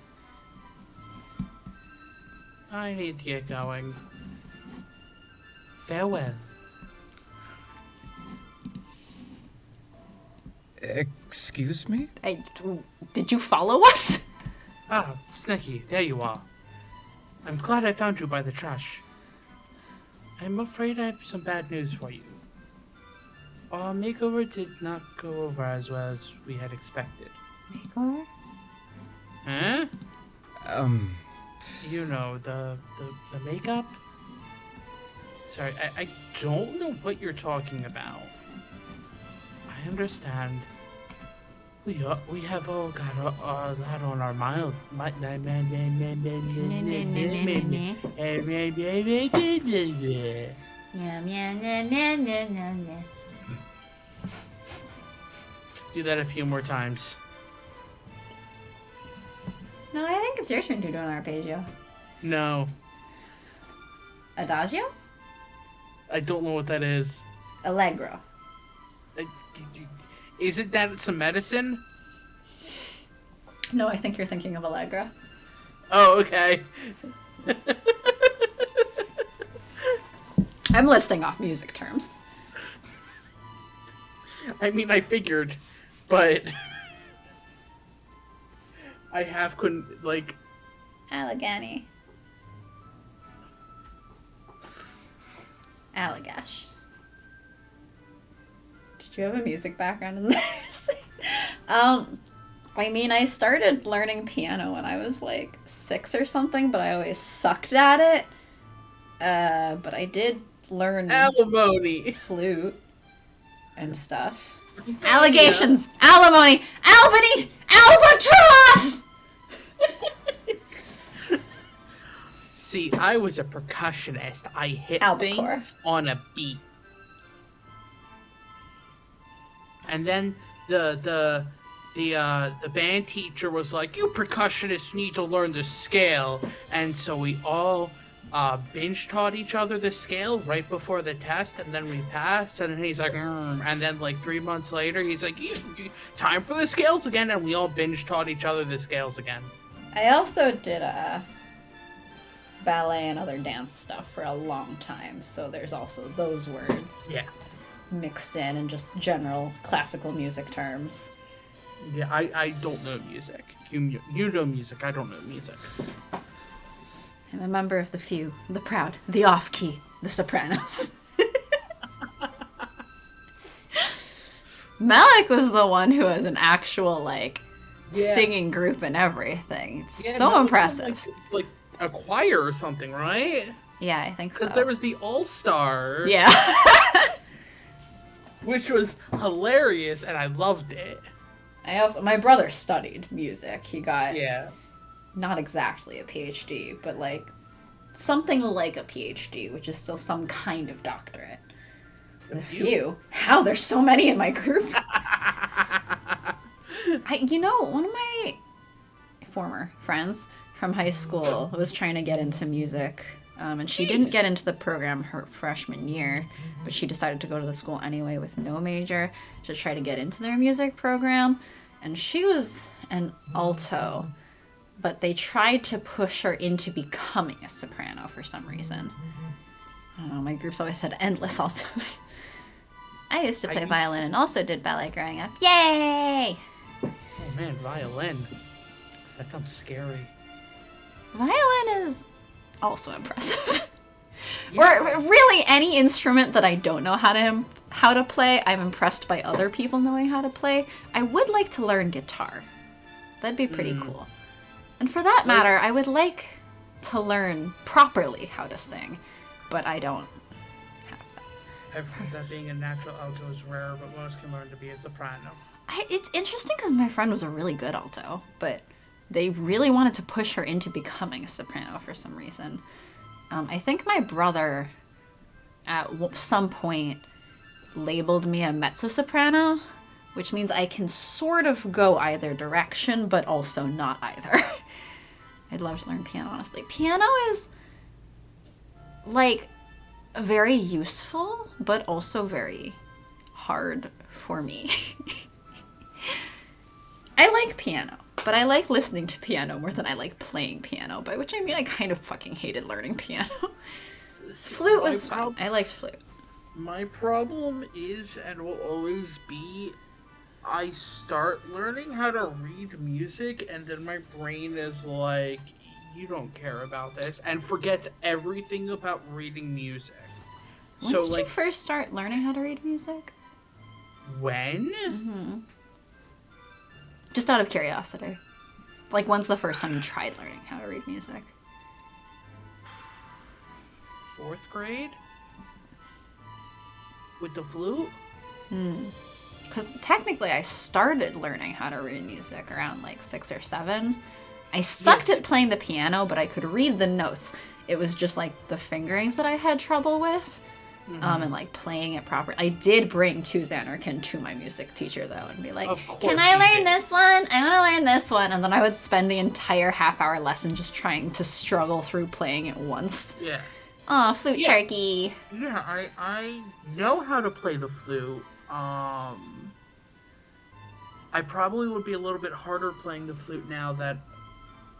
I need to get going. Farewell. Excuse me? Did you follow us? Ah, Sneaky, there you are. I'm glad I found you by the trash. I'm afraid I have some bad news for you. Our makeover did not go over as well as we had expected. Makeover? Huh? You know, the makeup? Sorry, I don't know what you're talking about. I understand. We have all got a lot on our mind. Do that a few more times. No, I think it's your turn to do an arpeggio. No, Adagio? I don't know what that is. Allegro. Is it that it's a medicine? No, I think you're thinking of Allegra. Oh, okay. I'm listing off music terms. I mean, I figured, but I couldn't, like... Allegany. Allagash. Did you have a music background in this? I mean, I started learning piano when I was like 6 or something, but I always sucked at it. But I did learn Alimony! flute and stuff. Allegations! Alimony! Albany! Albatross! See, I was a percussionist. I hit Albacore. things on a beat. And then the band teacher was like, "You percussionists need to learn the scale." And so we all binge taught each other the scale right before the test, and then we passed. And then he's like, and then like 3 months later, he's like, "Time for the scales again," and we all binge taught each other the scales again. I also did ballet and other dance stuff for a long time, so there's also those words Yeah. mixed in and just general classical music terms. Yeah, I don't know music. You know music, I don't know music. I'm a member of the few, the proud, the off-key, the sopranos. Malik was the one who has an actual, like, singing group and everything. It's so Malik was impressive. like a choir or something, right? Yeah, I think so. Because there was the All-Star. Yeah. Which was hilarious, and I loved it. My brother studied music. He got Yeah. not exactly a PhD, but like something like a PhD, which is still some kind of doctorate. The few. How there's so many in my group. One of my former friends from high school was trying to get into music, and she didn't get into the program her freshman year, but she decided to go to the school anyway with no major to try to get into their music program, and she was an alto, but they tried to push her into becoming a soprano for some reason. I don't know, my group's always had endless altos. I used to play violin and also did ballet growing up. Yay! Oh man, violin. That sounds scary. Violin is also impressive. Or really any instrument that I don't know how to play, I'm impressed by other people knowing how to play. I would like to learn guitar. That'd be pretty cool. And for that matter, I would like to learn properly how to sing, but I don't have that. I've heard that being a natural alto is rare, but most can learn to be a soprano. It's interesting because my friend was a really good alto, but they really wanted to push her into becoming a soprano for some reason. I think my brother, at some point, labeled me a mezzo-soprano, which means I can sort of go either direction, but also not either. I'd love to learn piano, honestly. Piano is, like, very useful, but also very hard for me. I like piano, but I like listening to piano more than I like playing piano, by which I mean I kind of fucking hated learning piano. Flute was fun. I liked flute. My problem is and will always be I start learning how to read music and then my brain is like, you don't care about this, and forgets everything about reading music. When did you first start learning how to read music? When? Mm-hmm. Just out of curiosity. Like, when's the first time you tried learning how to read music? 4th grade? With the flute? Because technically I started learning how to read music around like 6 or 7. I sucked at playing the piano, but I could read the notes. It was just like the fingerings that I had trouble with. And like playing it properly. I did bring two Xanarkin to my music teacher though and be like, can I learn this one? I want to learn this one. And then I would spend the entire half-hour lesson just trying to struggle through playing it once. Yeah. Aw, Flute Sharky. Yeah, I know how to play the flute. I probably would be a little bit harder playing the flute now that...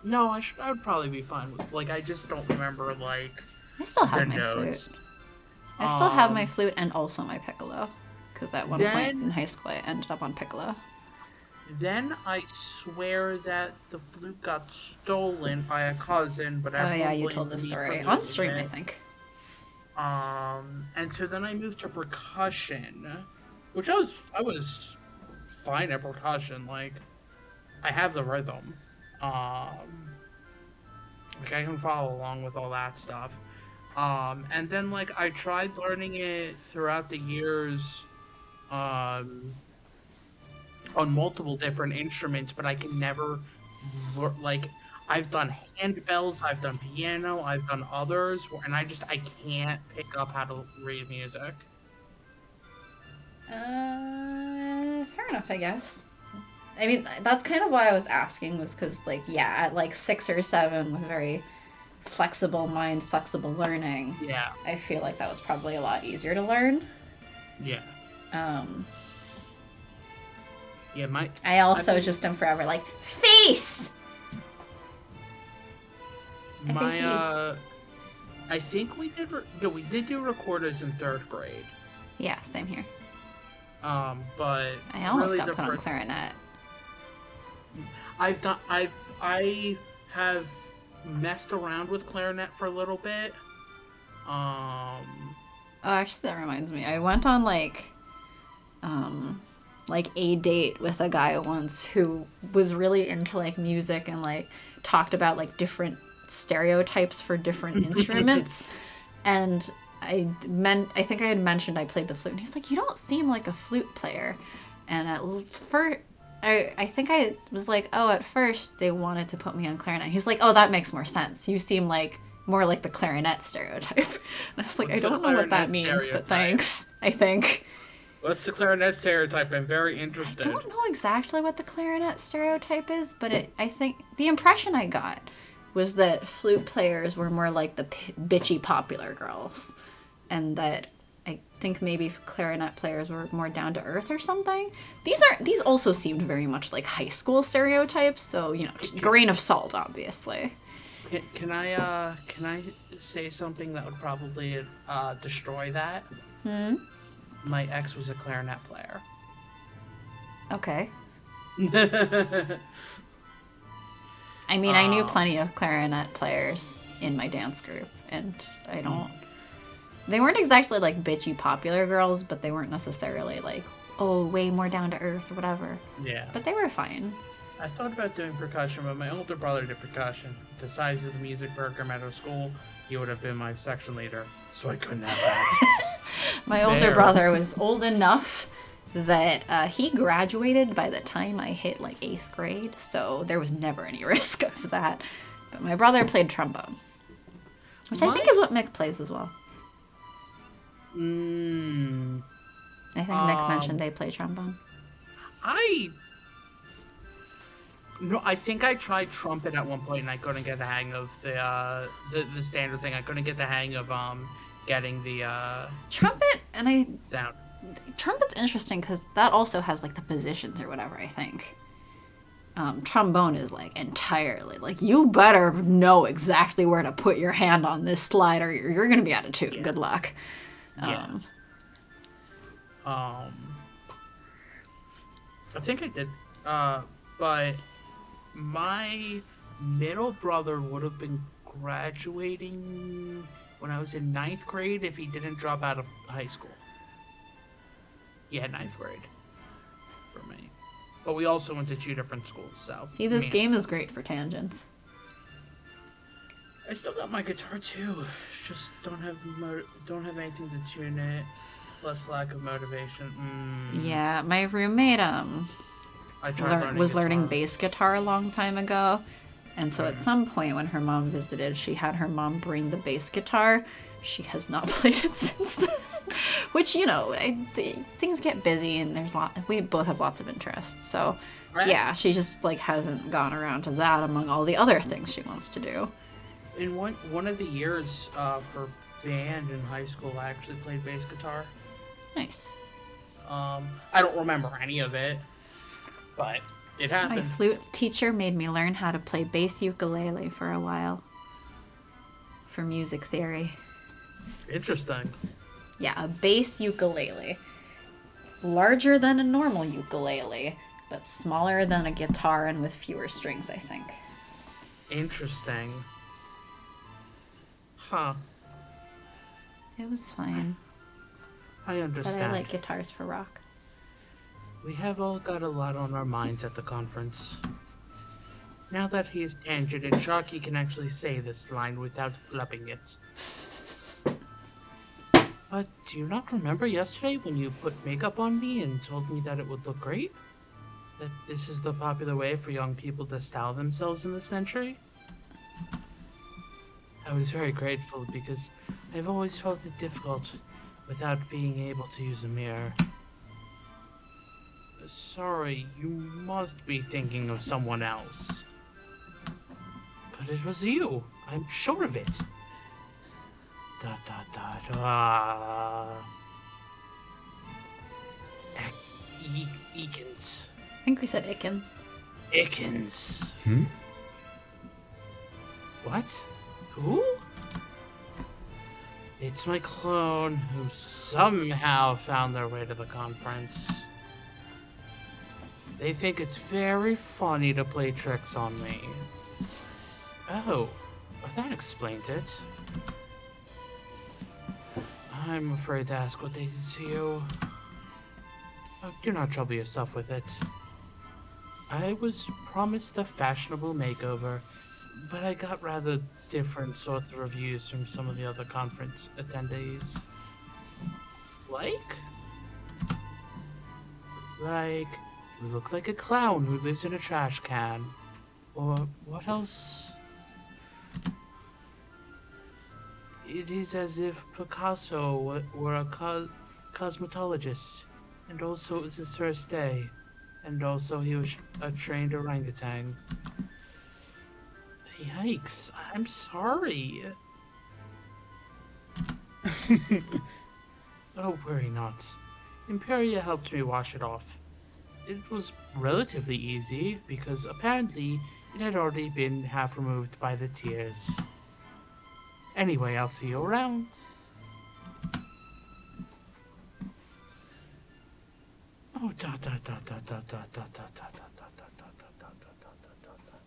No, I would probably be fine with... Like, I just don't remember, like... I still have my flute. I still have my flute and also my piccolo. Because at one point in high school, I ended up on piccolo. Then I swear that the flute got stolen by a cousin, but oh yeah, you told the story on stream, I think. And so then I moved to percussion, which I was fine at percussion. Like, I have the rhythm. Like I can follow along with all that stuff. And then like I tried learning it throughout the years, on multiple different instruments, but I can never, like, I've done handbells, I've done piano, I've done others, and I can't pick up how to read music. Fair enough, I guess. I mean, that's kind of why I was asking, was because, like, yeah, at like 6 or 7 with very flexible mind, flexible learning. Yeah. I feel like that was probably a lot easier to learn. Yeah. Yeah, I also just am forever like, face! I think we did do recorders in 3rd grade. Yeah, same here. But I almost really got put on clarinet. I have messed around with clarinet for a little bit. Oh, actually, that reminds me. I went on like a date with a guy once who was really into like music and like talked about like different stereotypes for different instruments, and I think I had mentioned I played the flute, and he's like, "You don't seem like a flute player." And at first, I think I was like, "Oh, at first they wanted to put me on clarinet." He's like, "Oh, that makes more sense. You seem like more like the clarinet stereotype." And I was like, What's "I don't know what that clarinet means, but stereotype? thanks." I think. What's the clarinet stereotype? I'm very interested. I don't know exactly what the clarinet stereotype is, but I think the impression I got was that flute players were more like the bitchy popular girls, and that I think maybe clarinet players were more down to earth or something. These also seemed very much like high school stereotypes, so grain of salt, obviously. Can I say something that would probably destroy that? My ex was a clarinet player. Okay. I mean, I knew plenty of clarinet players in my dance group, and they weren't exactly like bitchy popular girls, but they weren't necessarily like, oh, way more down to earth or whatever. Yeah. But they were fine. I thought about doing percussion, but my older brother did percussion. The size of the music program at our school, he would have been my section leader, so I couldn't have that. My older brother was old enough that he graduated by the time I hit like 8th grade, so there was never any risk of that. But my brother played trombone, which I think is what Mick plays as well. I think Mick mentioned they play trombone. I think I tried trumpet at one point and I couldn't get the hang of the standard thing. I couldn't get the hang of getting the trumpet, and sound. Trumpet's interesting because that also has like the positions or whatever, I think. Trombone is like entirely like, you better know exactly where to put your hand on this slide or you're gonna be out of tune. Yeah. Good luck. I think I did, but my middle brother would have been graduating when I was in 9th grade if he didn't drop out of high school. Yeah, 9th grade for me. But we also went to 2 different schools, so... See, this game is great for tangents. I still got my guitar too. Just don't have anything to tune it. Plus lack of motivation. Yeah, my roommate was learning bass guitar a long time ago, and so at some point when her mom visited, she had her mom bring the bass guitar. She has not played it since then. Which, things get busy and we both have lots of interests. So, yeah, she just like hasn't gone around to that among all the other things she wants to do. In one of the years for band in high school, I actually played bass guitar. Nice. I don't remember any of it, but it happened. My flute teacher made me learn how to play bass ukulele for a while for music theory. Interesting. Yeah, a bass ukulele. Larger than a normal ukulele, but smaller than a guitar and with fewer strings, I think. Interesting. Huh. It was fine. I understand. But I like guitars for rock. We have all got a lot on our minds at the conference. Now that he is tangented, Sharky can actually say this line without flubbing it. But do you not remember yesterday when you put makeup on me and told me that it would look great? That this is the popular way for young people to style themselves in this century? I was very grateful because I've always felt it difficult without being able to use a mirror. Sorry, you must be thinking of someone else. But it was you. I'm sure of it. Da da da da. Eakins. I think we said Ickens. Ickens. What? Who? It's my clone who somehow found their way to the conference. They think it's very funny to play tricks on me. Oh, well, that explains it. I'm afraid to ask what they did to you. Oh, do not trouble yourself with it. I was promised a fashionable makeover, but I got rather different sorts of reviews from some of the other conference attendees. Like, you look like a clown who lives in a trash can. Or what else? It is as if Picasso were a cosmetologist, and also it was his first day, and also he was a trained orangutan. Yikes, I'm sorry. Oh, worry not. Imperia helped me wash it off. It was relatively easy, because apparently it had already been half removed by the tears. Anyway, I'll see you around. Oh, da da da da da da da da da da da da da da da da da.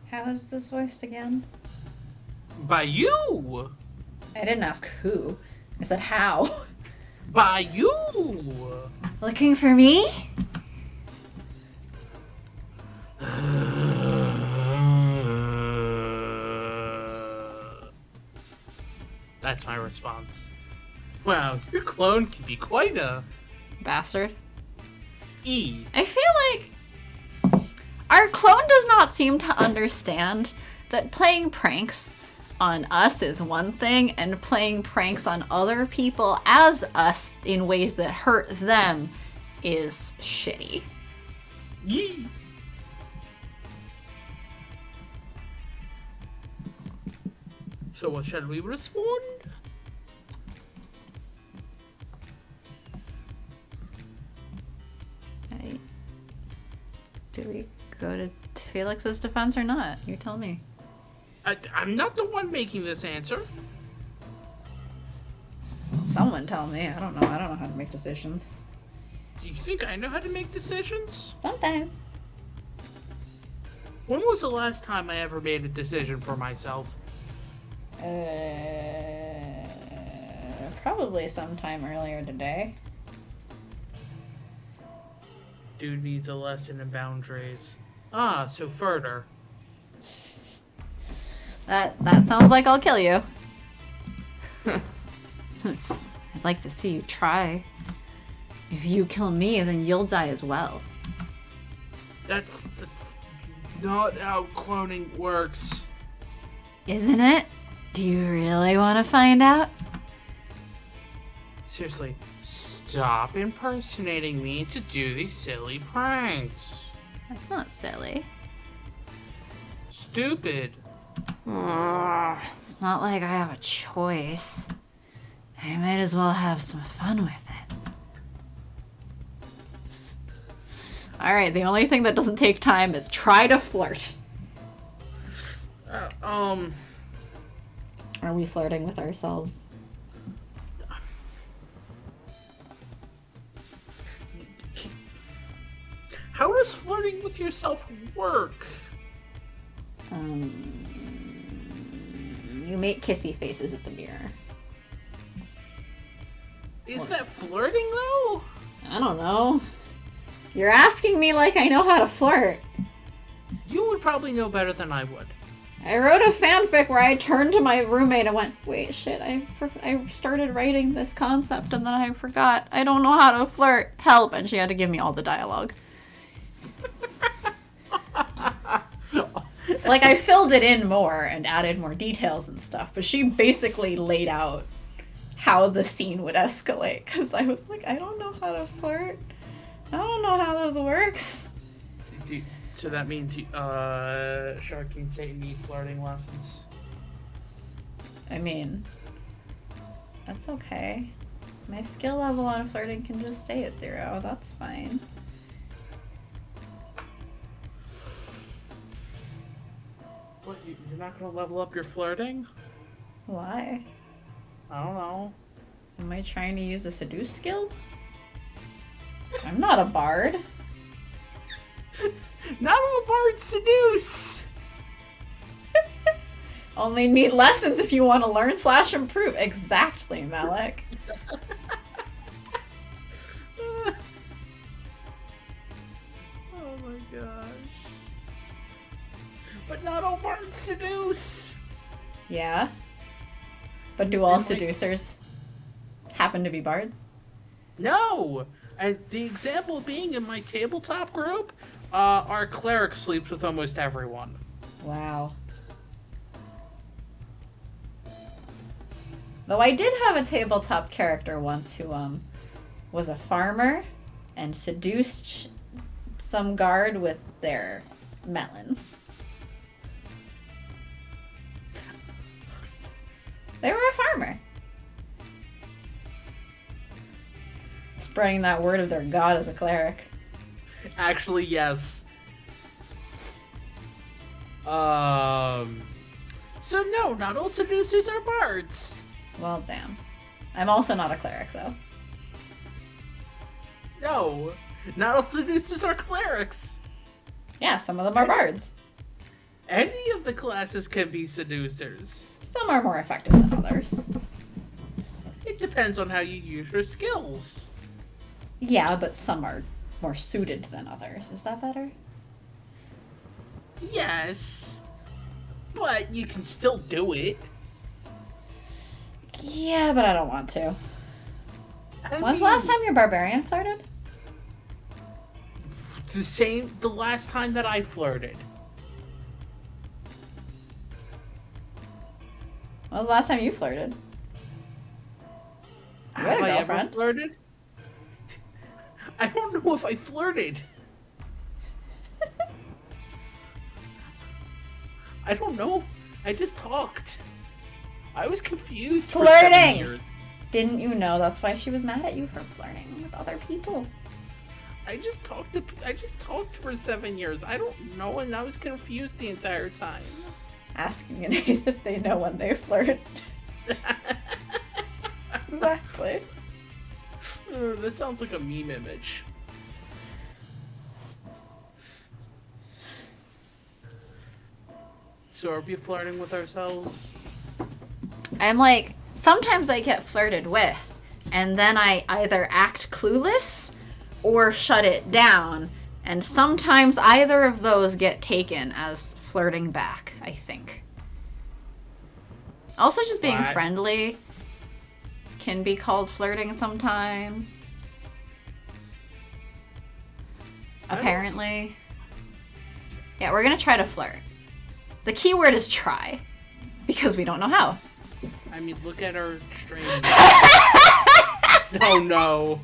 How is this voiced again? By you! I didn't ask who. I said how. By you! Looking for me? That's my response. Wow, your clone can be quite a Bastard. E. I feel like our clone does not seem to understand that playing pranks on us is one thing and playing pranks on other people as us in ways that hurt them is shitty. Yee. So what shall we respond? Do we go to Felix's defense or not? You tell me. I'm not the one making this answer. Someone tell me. I don't know. I don't know how to make decisions. Do you think I know how to make decisions? Sometimes. When was the last time I ever made a decision for myself? Probably sometime earlier today. Dude needs a lesson in boundaries. Ah, so further. That sounds like I'll kill you. I'd like to see you try. If you kill me, then you'll die as well. That's not how cloning works. Isn't it? Do you really want to find out? Seriously, stop impersonating me to do these silly pranks. That's not silly. Stupid. It's not like I have a choice. I might as well have some fun with it. Alright, the only thing that doesn't take time is try to flirt. Are we flirting with ourselves? How does flirting with yourself work? You make kissy faces at the mirror. Is that flirting though? I don't know. You're asking me like I know how to flirt. You would probably know better than I would. I wrote a fanfic where I turned to my roommate and went, wait, shit, I started writing this concept and then I forgot. I don't know how to flirt. Help. And she had to give me all the dialogue. Like, I filled it in more and added more details and stuff, but she basically laid out how the scene would escalate, because I was like, I don't know how to flirt. I don't know how this works. So that means Sharky and Satan need flirting lessons? I mean, that's okay. My skill level on flirting can just stay at 0. That's fine. What, you're not gonna level up your flirting? Why? I don't know. Am I trying to use a seduce skill? I'm not a bard. Not a bard seduce! Only need lessons if you want to learn / improve. Exactly, Malik. gosh. But not all bards seduce. Yeah. But do all They might- seducers happen to be bards? No! And the example being in my tabletop group, our cleric sleeps with almost everyone. Wow. Though I did have a tabletop character once who was a farmer and seduced some guard with their melons. They were a farmer. Spreading that word of their god as a cleric. Actually, yes. So no, not all seducers are bards. Well, damn. I'm also not a cleric, though. No, not all seducers are clerics. Yeah, some of them are bards. Any of the classes can be seducers. Some are more effective than others. It depends on how you use your skills. Yeah, but some are more suited than others. Is that better? Yes, but you can still do it. Yeah, but I don't want to. I When's the mean, last time your barbarian flirted? the last time that I flirted. When was the last time you flirted? You had Have a I ever girlfriend. flirted? I don't know if I flirted. I don't know. I just talked. I was confused for 7 Flirting! years. Didn't you know that's why she was mad at you for flirting with other people? I just talked for 7 years. I don't know, and I was confused the entire time. Asking an ace if they know when they flirt. Exactly. That sounds like a meme image. So are we flirting with ourselves? I'm like, sometimes I get flirted with, and then I either act clueless or shut it down, and sometimes either of those get taken as flirting back, I think. Also, just being What? friendly can be called flirting sometimes. I don't- Apparently. Yeah, we're gonna try to flirt. The key word is try, because we don't know how. I mean, look at our stream. Oh no.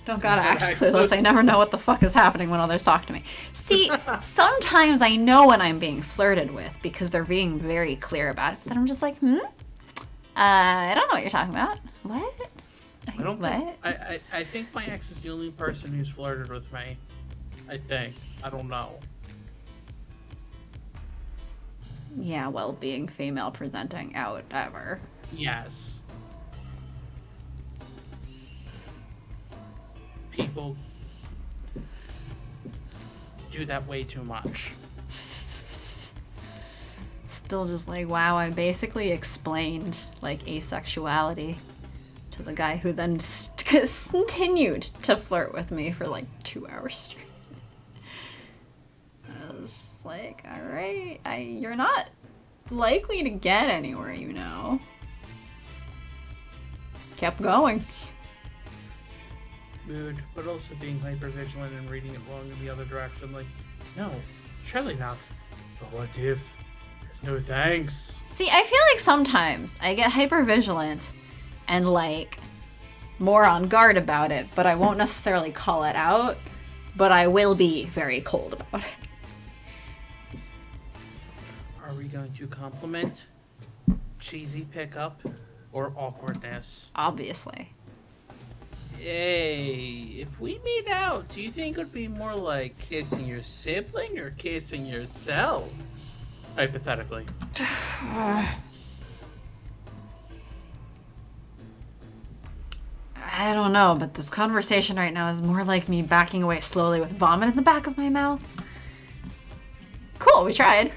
Don't gotta act Okay. clueless. I never know what the fuck is happening when others talk to me. See, sometimes I know when I'm being flirted with because they're being very clear about it. But I'm just like, I don't know what you're talking about. What? I don't what? think. I think my ex is the only person who's flirted with me. I think. I don't know. Yeah, well, being female presenting out ever. Yes. People do that way too much. Still just like, wow, I basically explained like asexuality to the guy who then continued to flirt with me for like 2 hours straight. I was just like, all right, you're not likely to get anywhere, you know. Kept going. Mood, but also being hyper vigilant and reading it wrong in the other direction. Like, no, surely not. But what if? There's no thanks. See, I feel like sometimes I get hyper vigilant and like more on guard about it, but I won't necessarily call it out, but I will be very cold about it. Are we going to compliment cheesy pickup or awkwardness? Obviously. Hey, if we made out, do you think it would be more like kissing your sibling or kissing yourself? Hypothetically. I don't know, but this conversation right now is more like me backing away slowly with vomit in the back of my mouth. Cool, we tried.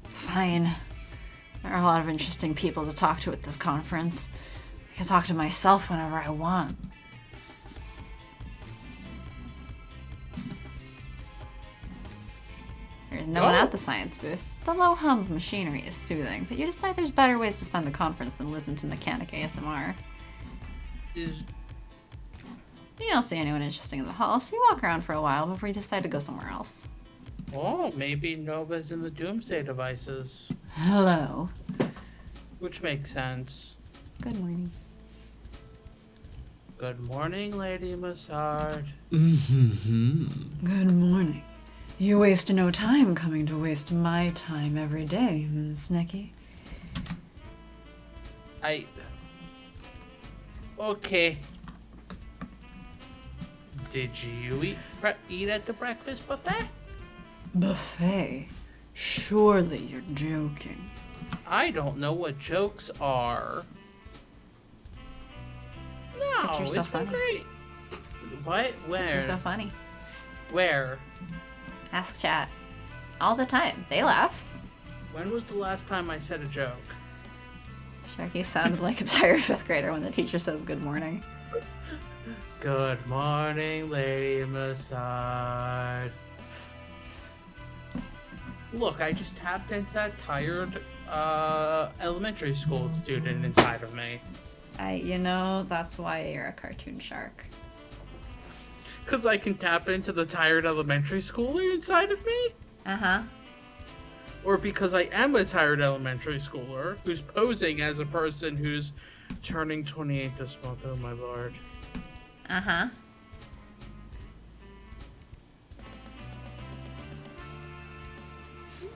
Fine. There are a lot of interesting people to talk to at this conference. I can talk to myself whenever I want. There's no one at the science booth. The low hum of machinery is soothing, but you decide there's better ways to spend the conference than listen to mechanic ASMR. You don't see anyone interesting in the hall, so you walk around for a while before you decide to go somewhere else. Oh, maybe Nova's in the Doomsday devices. Hello. Which makes sense. Good morning. Good morning, Lady Massard. Good morning. You waste no time coming to waste my time every day, Snecky. Okay. Did you eat at the breakfast buffet? Buffet? Surely you're joking. I don't know what jokes are. No, But you're so it's been funny. great. What? Where? You're so funny. Where? Ask chat. All the time. They laugh. When was the last time I said a joke? Sharky sounds like a tired 5th grader when the teacher says good morning. Good morning, Lady Massard. Look, I just tapped into that tired elementary school student inside of me. You know, that's why you're a cartoon shark. Because I can tap into the tired elementary schooler inside of me? Uh-huh. Or because I am a tired elementary schooler who's posing as a person who's turning 28 this month, oh my lord. Uh-huh.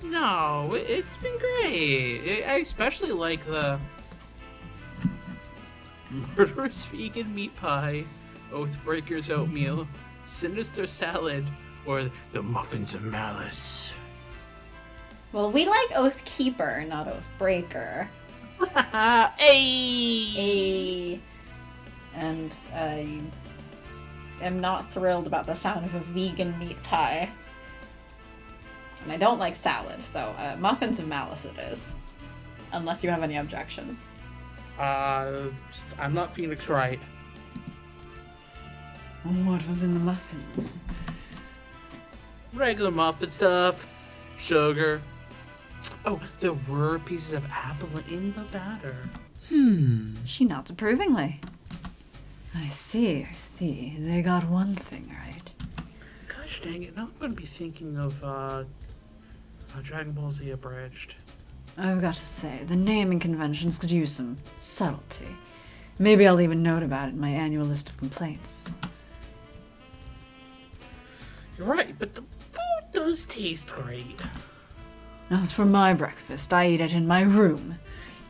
No, it's been great. I especially like the murderous vegan meat pie, Oathbreaker's oatmeal, sinister salad, or the muffins of malice. Well, we like Oathkeeper, not Oathbreaker. Hey! And I am not thrilled about the sound of a vegan meat pie. And I don't like salad, so muffins of malice it is. Unless you have any objections. I'm not Phoenix Wright. What was in the muffins? Regular muffin stuff, sugar. Oh, there were pieces of apple in the batter. She nods approvingly. I see. They got one thing right. Gosh dang it, now I'm going to be thinking of Dragon Ball Z Abridged. I've got to say, the naming conventions could use some subtlety. Maybe I'll leave a note about it in my annual list of complaints. You're right, but the food does taste great. As for my breakfast, I eat it in my room.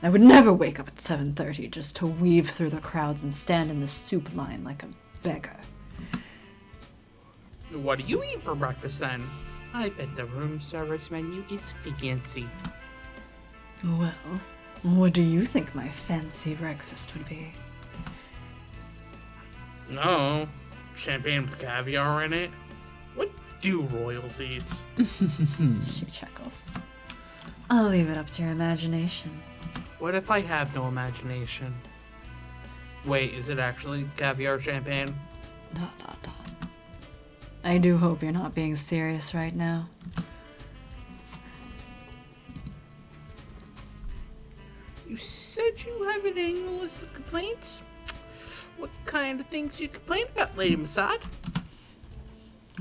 I would never wake up at 7:30 just to weave through the crowds and stand in the soup line like a beggar. What do you eat for breakfast then? I bet the room service menu is fancy. Well, what do you think my fancy breakfast would be? No, champagne with caviar in it. What do royals eat? She chuckles. I'll leave it up to your imagination. What if I have no imagination? Wait, is it actually caviar champagne? ... I do hope you're not being serious right now. You said you have an annual list of complaints? What kind of things do you complain about, Lady Masad?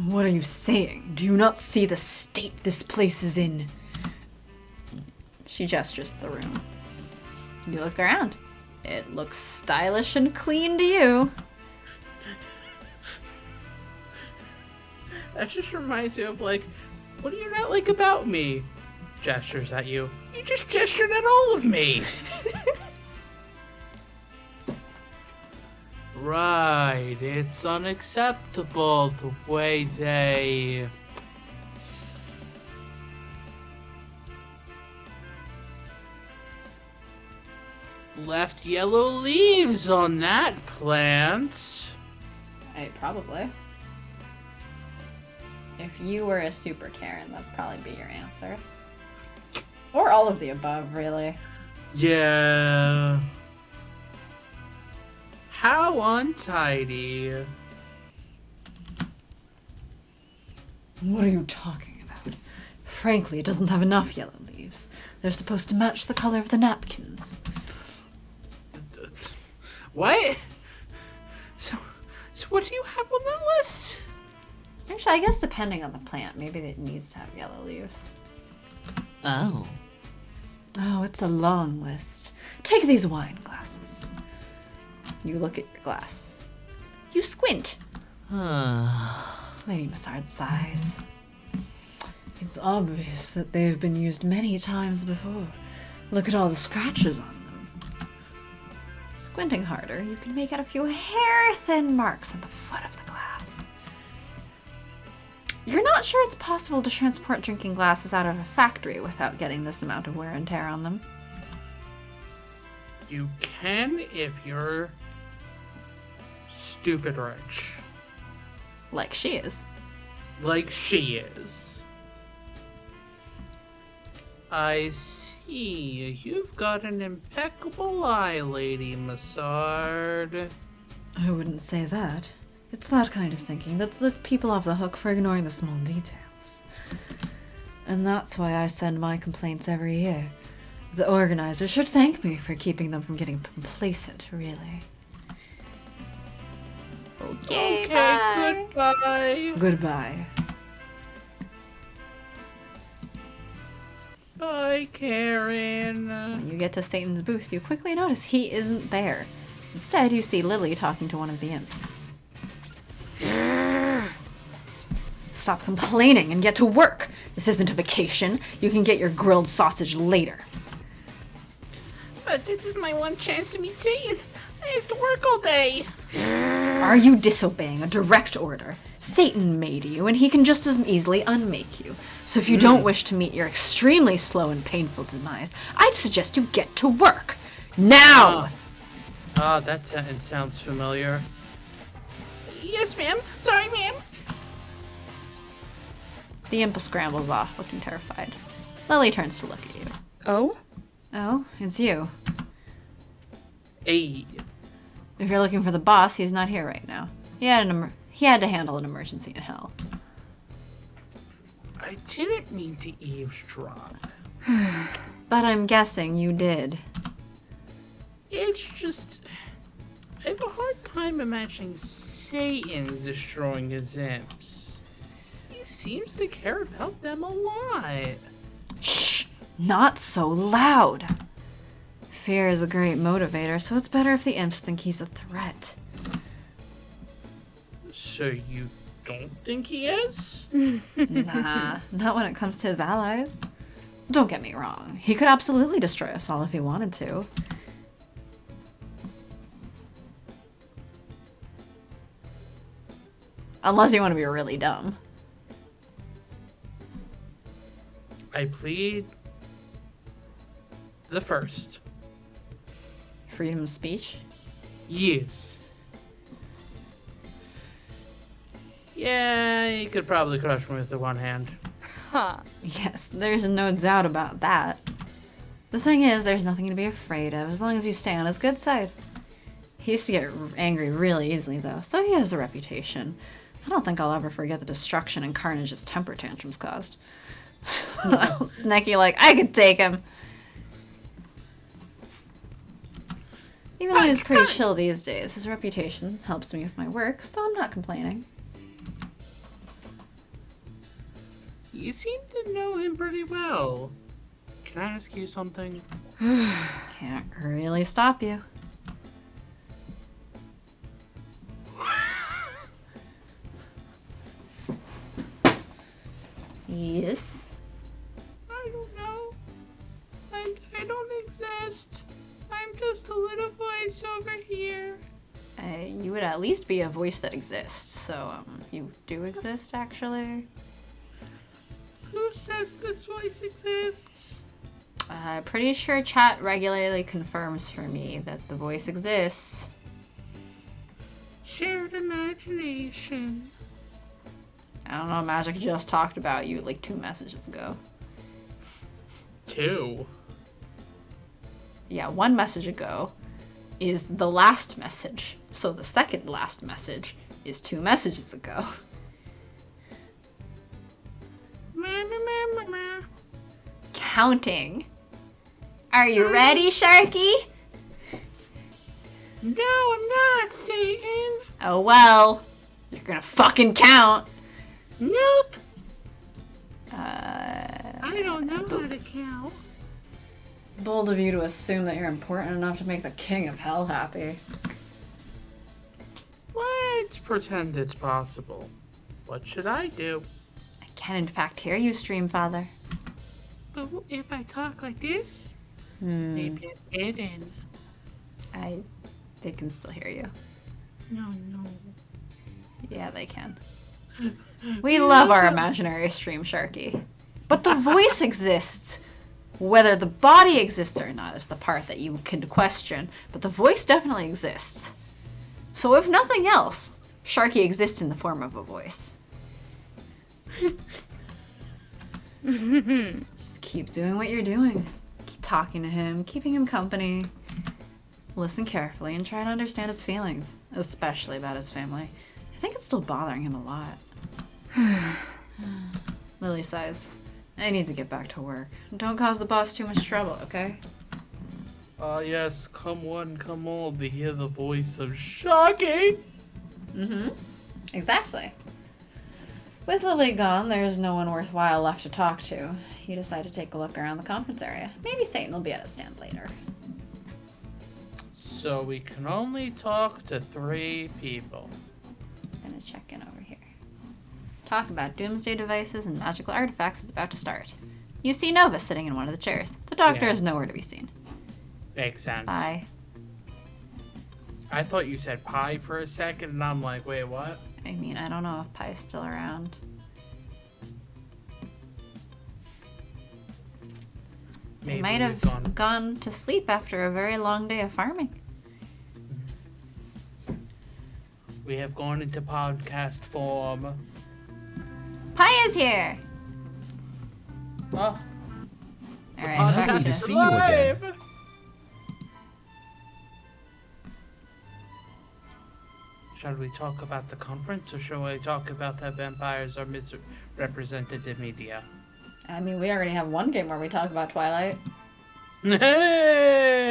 What are you saying? Do you not see the state this place is in? She gestures to the room. You look around. It looks stylish and clean to you. That just reminds me of, like, what do you not like about me? Gestures at you. You just gestured at all of me! Right, it's unacceptable the way they... left yellow leaves on that plant. Probably. If you were a super Karen, that'd probably be your answer. Or all of the above, really. Yeah. How untidy. What are you talking about? Frankly, it doesn't have enough yellow leaves. They're supposed to match the color of the napkins. What? So what do you have on the list? Actually, I guess depending on the plant, maybe it needs to have yellow leaves. Oh. Oh, it's a long list. Take these wine glasses. You look at your glass. You squint. Lady Massard sighs. It's obvious that they've been used many times before. Look at all the scratches on them. Squinting harder, you can make out a few hair-thin marks on the foot of the glass. You're not sure it's possible to transport drinking glasses out of a factory without getting this amount of wear and tear on them. You can if you're stupid rich. Like she is. Like she is. I see. You've got an impeccable eye, Lady Massard. I wouldn't say that. It's that kind of thinking that lets people off the hook for ignoring the small details. And that's why I send my complaints every year. The organizers should thank me for keeping them from getting complacent, really. Okay, bye. Goodbye. Goodbye. Bye, Karen. When you get to Satan's booth, you quickly notice he isn't there. Instead, you see Lily talking to one of the imps. Stop complaining and get to work. This isn't a vacation. You can get your grilled sausage later. But this is my one chance to meet Satan. I have to work all day. Are you disobeying a direct order? Satan made you, and he can just as easily unmake you. So if you don't wish to meet your extremely slow and painful demise, I'd suggest you get to work. Now! That sentence sounds familiar. Yes, ma'am. Sorry, ma'am. The imp scrambles off, looking terrified. Lily turns to look at you. Oh? Oh, it's you. Hey. If you're looking for the boss, he's not here right now. He had to handle an emergency in hell. I didn't mean to eavesdrop. But I'm guessing you did. It's just... I have a hard time imagining Satan destroying his imps. He seems to care about them a lot. Shh! Not so loud! Fear is a great motivator, so it's better if the imps think he's a threat. So you don't think he is? Nah, not when it comes to his allies. Don't get me wrong, he could absolutely destroy us all if he wanted to. Unless you want to be really dumb. I plead the first. Freedom of speech? Yes. Yeah, you could probably crush me with the one hand. Huh. Yes, there's no doubt about that. The thing is, there's nothing to be afraid of as long as you stay on his good side. He used to get angry really easily, though, so he has a reputation. I don't think I'll ever forget the destruction and carnage his temper tantrums caused. Snacky like, I could take him. Even though he's pretty chill these days, his reputation helps me with my work, so I'm not complaining. You seem to know him pretty well. Can I ask you something? Can't really stop you. Yes? I don't know. I don't exist. I'm just a little voice over here. You would at least be a voice that exists, so, you do exist, actually? Who says this voice exists? Pretty sure chat regularly confirms for me that the voice exists. Shared imagination. I don't know, Magic just talked about you like 2 messages ago. 2. Yeah, 1 message ago is the last message. So the second last message is 2 messages ago. counting. Are you ready, Sharky? No, I'm not, Satan. Oh well, you're gonna fucking count. Nope. I don't know how to count. Bold of you to assume that you're important enough to make the king of hell happy. Let's pretend it's possible. What should I do? I can in fact hear you, Streamfather. But if I talk like this, maybe it's hidden. They can still hear you. No. Yeah, they can. We love our imaginary stream, Sharky. But the voice exists. Whether the body exists or not is the part that you can question, but the voice definitely exists. So if nothing else, Sharky exists in the form of a voice. Just keep doing what you're doing. Keep talking to him, keeping him company. Listen carefully and try to understand his feelings, especially about his family. I think it's still bothering him a lot. Lily sighs. I need to get back to work. Don't cause the boss too much trouble, okay? Ah, yes, come one, come all, to hear the voice of Sharky. Exactly. With Lily gone, there's no one worthwhile left to talk to. You decide to take a look around the conference area. Maybe Satan will be at a stand later. So we can only talk to 3 people. I'm gonna check in over here. Talk about doomsday devices and magical artifacts is about to start. You see Nova sitting in one of the chairs. The doctor Yeah. is nowhere to be seen. Makes sense. Bye. I thought you said pie for a second, and I'm like, wait, what? I mean, I don't know if Pie's still around. He Maybe might we've have gone to sleep after a very long day of farming. We have gone into podcast form. Pie is here! Oh, Alright, Lovely back to to see you again. alive! Shall we talk about the conference, or shall we talk about how vampires are misrepresented in media? I mean, we already have one game where we talk about Twilight. Hey!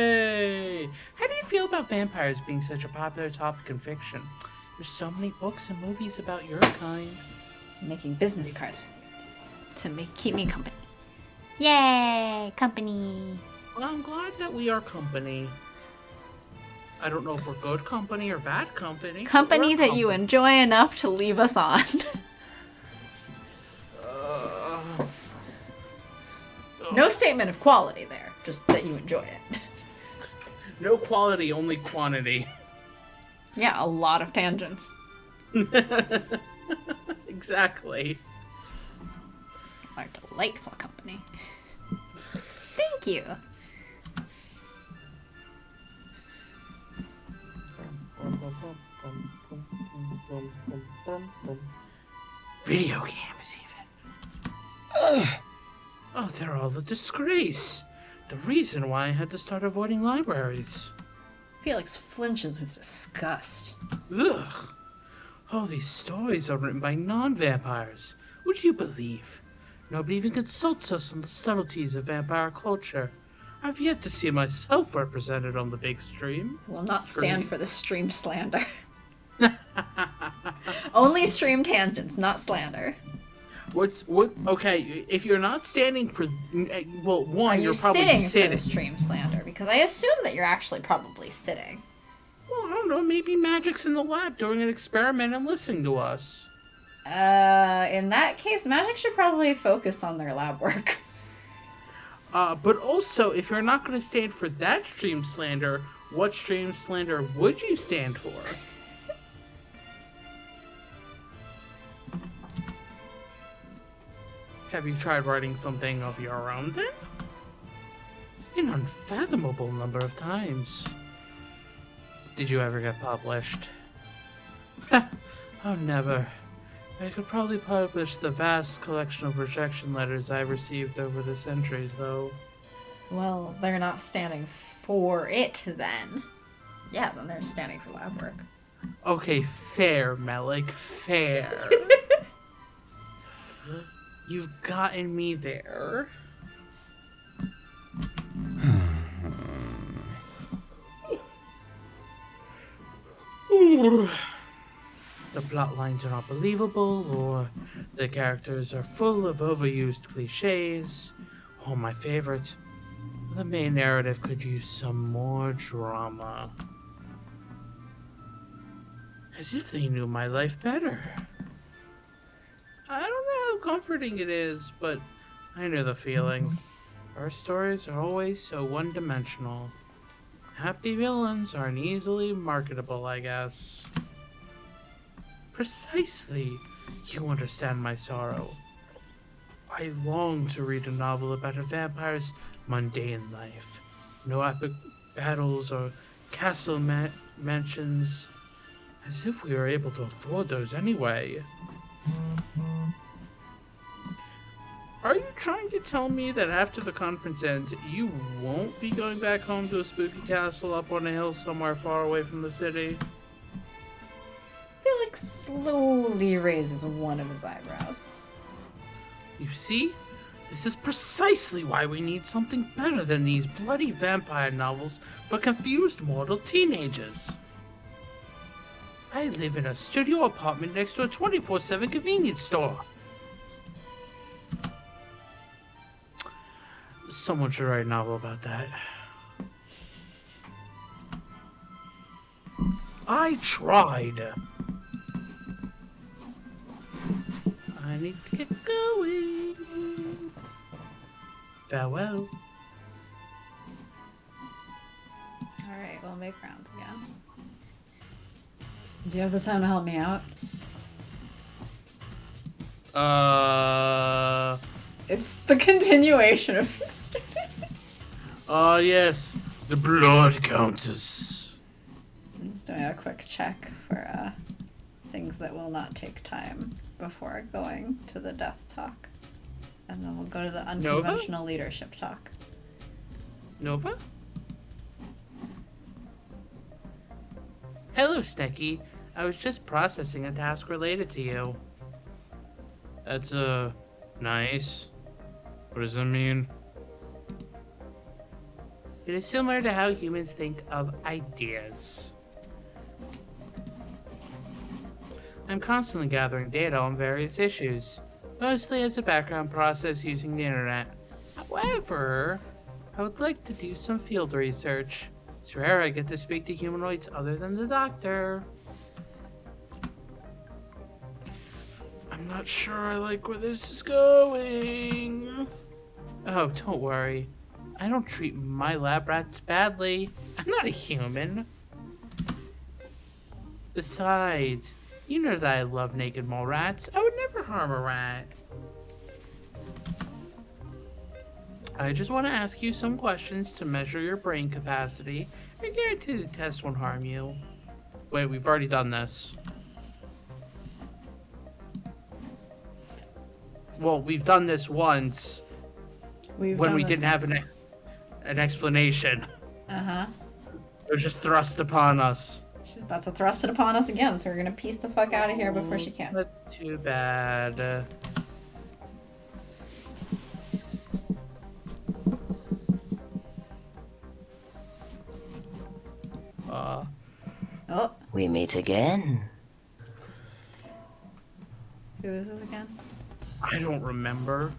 How do you feel about vampires being such a popular topic in fiction? There's so many books and movies about your kind. Making business cards to keep me company. Yay, company. Well, I'm glad that we are company. I don't know if we're good company or bad company. but Company we're that you company. enjoy enough to leave us on. No statement of quality there, just that you enjoy it. No quality, only quantity. Yeah, a lot of tangents. Exactly. Our delightful company. Thank you. Video games, even. Oh, they're all a disgrace. The reason why I had to start avoiding libraries. Felix flinches with disgust. Ugh. All these stories are written by non-vampires. Would you believe? Nobody even consults us on the subtleties of vampire culture. I've yet to see myself represented on the big stream. Will not stand for the stream slander. Only stream tangents, not slander. What? Okay, if you're not standing for, well, Are one, you you're probably sitting for sitting. the stream slander? Because I assume that you're actually probably sitting. Well, I don't know. Maybe Magic's in the lab doing an experiment and listening to us. In that case, Magic should probably focus on their lab work. But also, if you're not going to stand for that stream slander, what stream slander would you stand for? Have you tried writing something of your own then? An unfathomable number of times. Did you ever get published? Oh, never. I could probably publish the vast collection of rejection letters I've received over the centuries, though. Well, they're not standing for it then. Yeah, then they're standing for lab work. Okay, fair, Melik, fair. You've gotten me there. The plot lines are not believable, or the characters are full of overused cliches. Or my favorite, the main narrative could use some more drama. As if they knew my life better. I don't know how comforting it is, but I know the feeling. Our stories are always so one-dimensional. Happy villains aren't easily marketable, I guess. Precisely. You understand my sorrow. I long to read a novel about a vampire's mundane life. No epic battles or castle mansions. As if we were able to afford those anyway. Are you trying to tell me that after the conference ends, you won't be going back home to a spooky castle up on a hill somewhere far away from the city? Felix slowly raises one of his eyebrows. You see? This is precisely why we need something better than these bloody vampire novels for confused mortal teenagers. I live in a studio apartment next to a 24/7 convenience store. Someone should write a novel about that. I tried. I need to get going. Farewell. Alright, we'll make rounds again. Do you have the time to help me out? It's the continuation of history. Yes. The blood countess. I'm just doing a quick check for things that will not take time before going to the death talk. And then we'll go to the unconventional leadership talk. Nova? Hello, Snecky. I was just processing a task related to you. That's, nice. What does that mean? It is similar to how humans think of ideas. I'm constantly gathering data on various issues, mostly as a background process using the internet. However, I would like to do some field research. It's rare I get to speak to humanoids other than the doctor. I'm not sure I like where this is going. Oh, don't worry. I don't treat my lab rats badly. I'm not a human. Besides, you know that I love naked mole rats. I would never harm a rat. I just want to ask you some questions to measure your brain capacity. I guarantee the test won't harm you. Wait, we've already done this. Well, we've done this once when we didn't have an explanation. Uh-huh. It was just thrust upon us. She's about to thrust it upon us again, so we're gonna piece the fuck out of here before she can. That's too bad. Oh, We meet again. who is this again? I don't remember.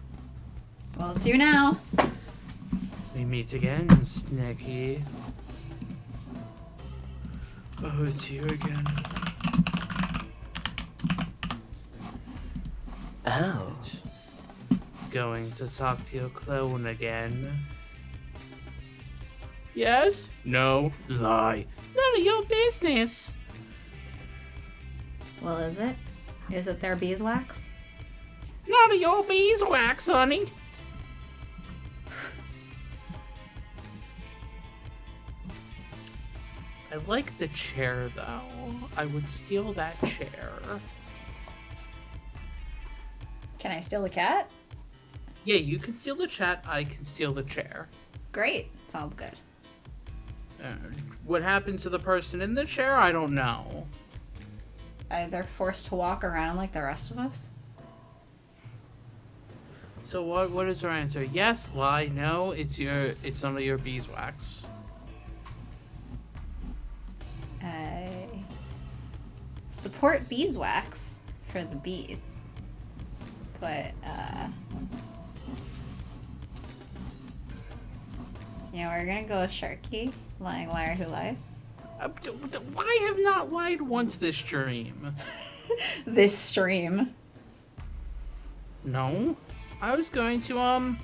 Well, it's you now. We meet again, Snecky. Oh, it's you again. Oh. It's going to talk to your clone again. Yes? No? Lie. None of your business. Well, is it? Is it their beeswax? None of your beeswax, honey. I like the chair, though. I would steal that chair. Can I steal the cat? Yeah, you can steal the chat. I can steal the chair. Great. Sounds good. What happened to the person in the chair, I don't know. They're forced to walk around like the rest of us? So what is our answer? Yes, lie, no, it's none of your beeswax. support beeswax for the bees. But, yeah, we're gonna go with Sharky, lying liar who lies. I have not lied once this stream. This stream. No. I was going to,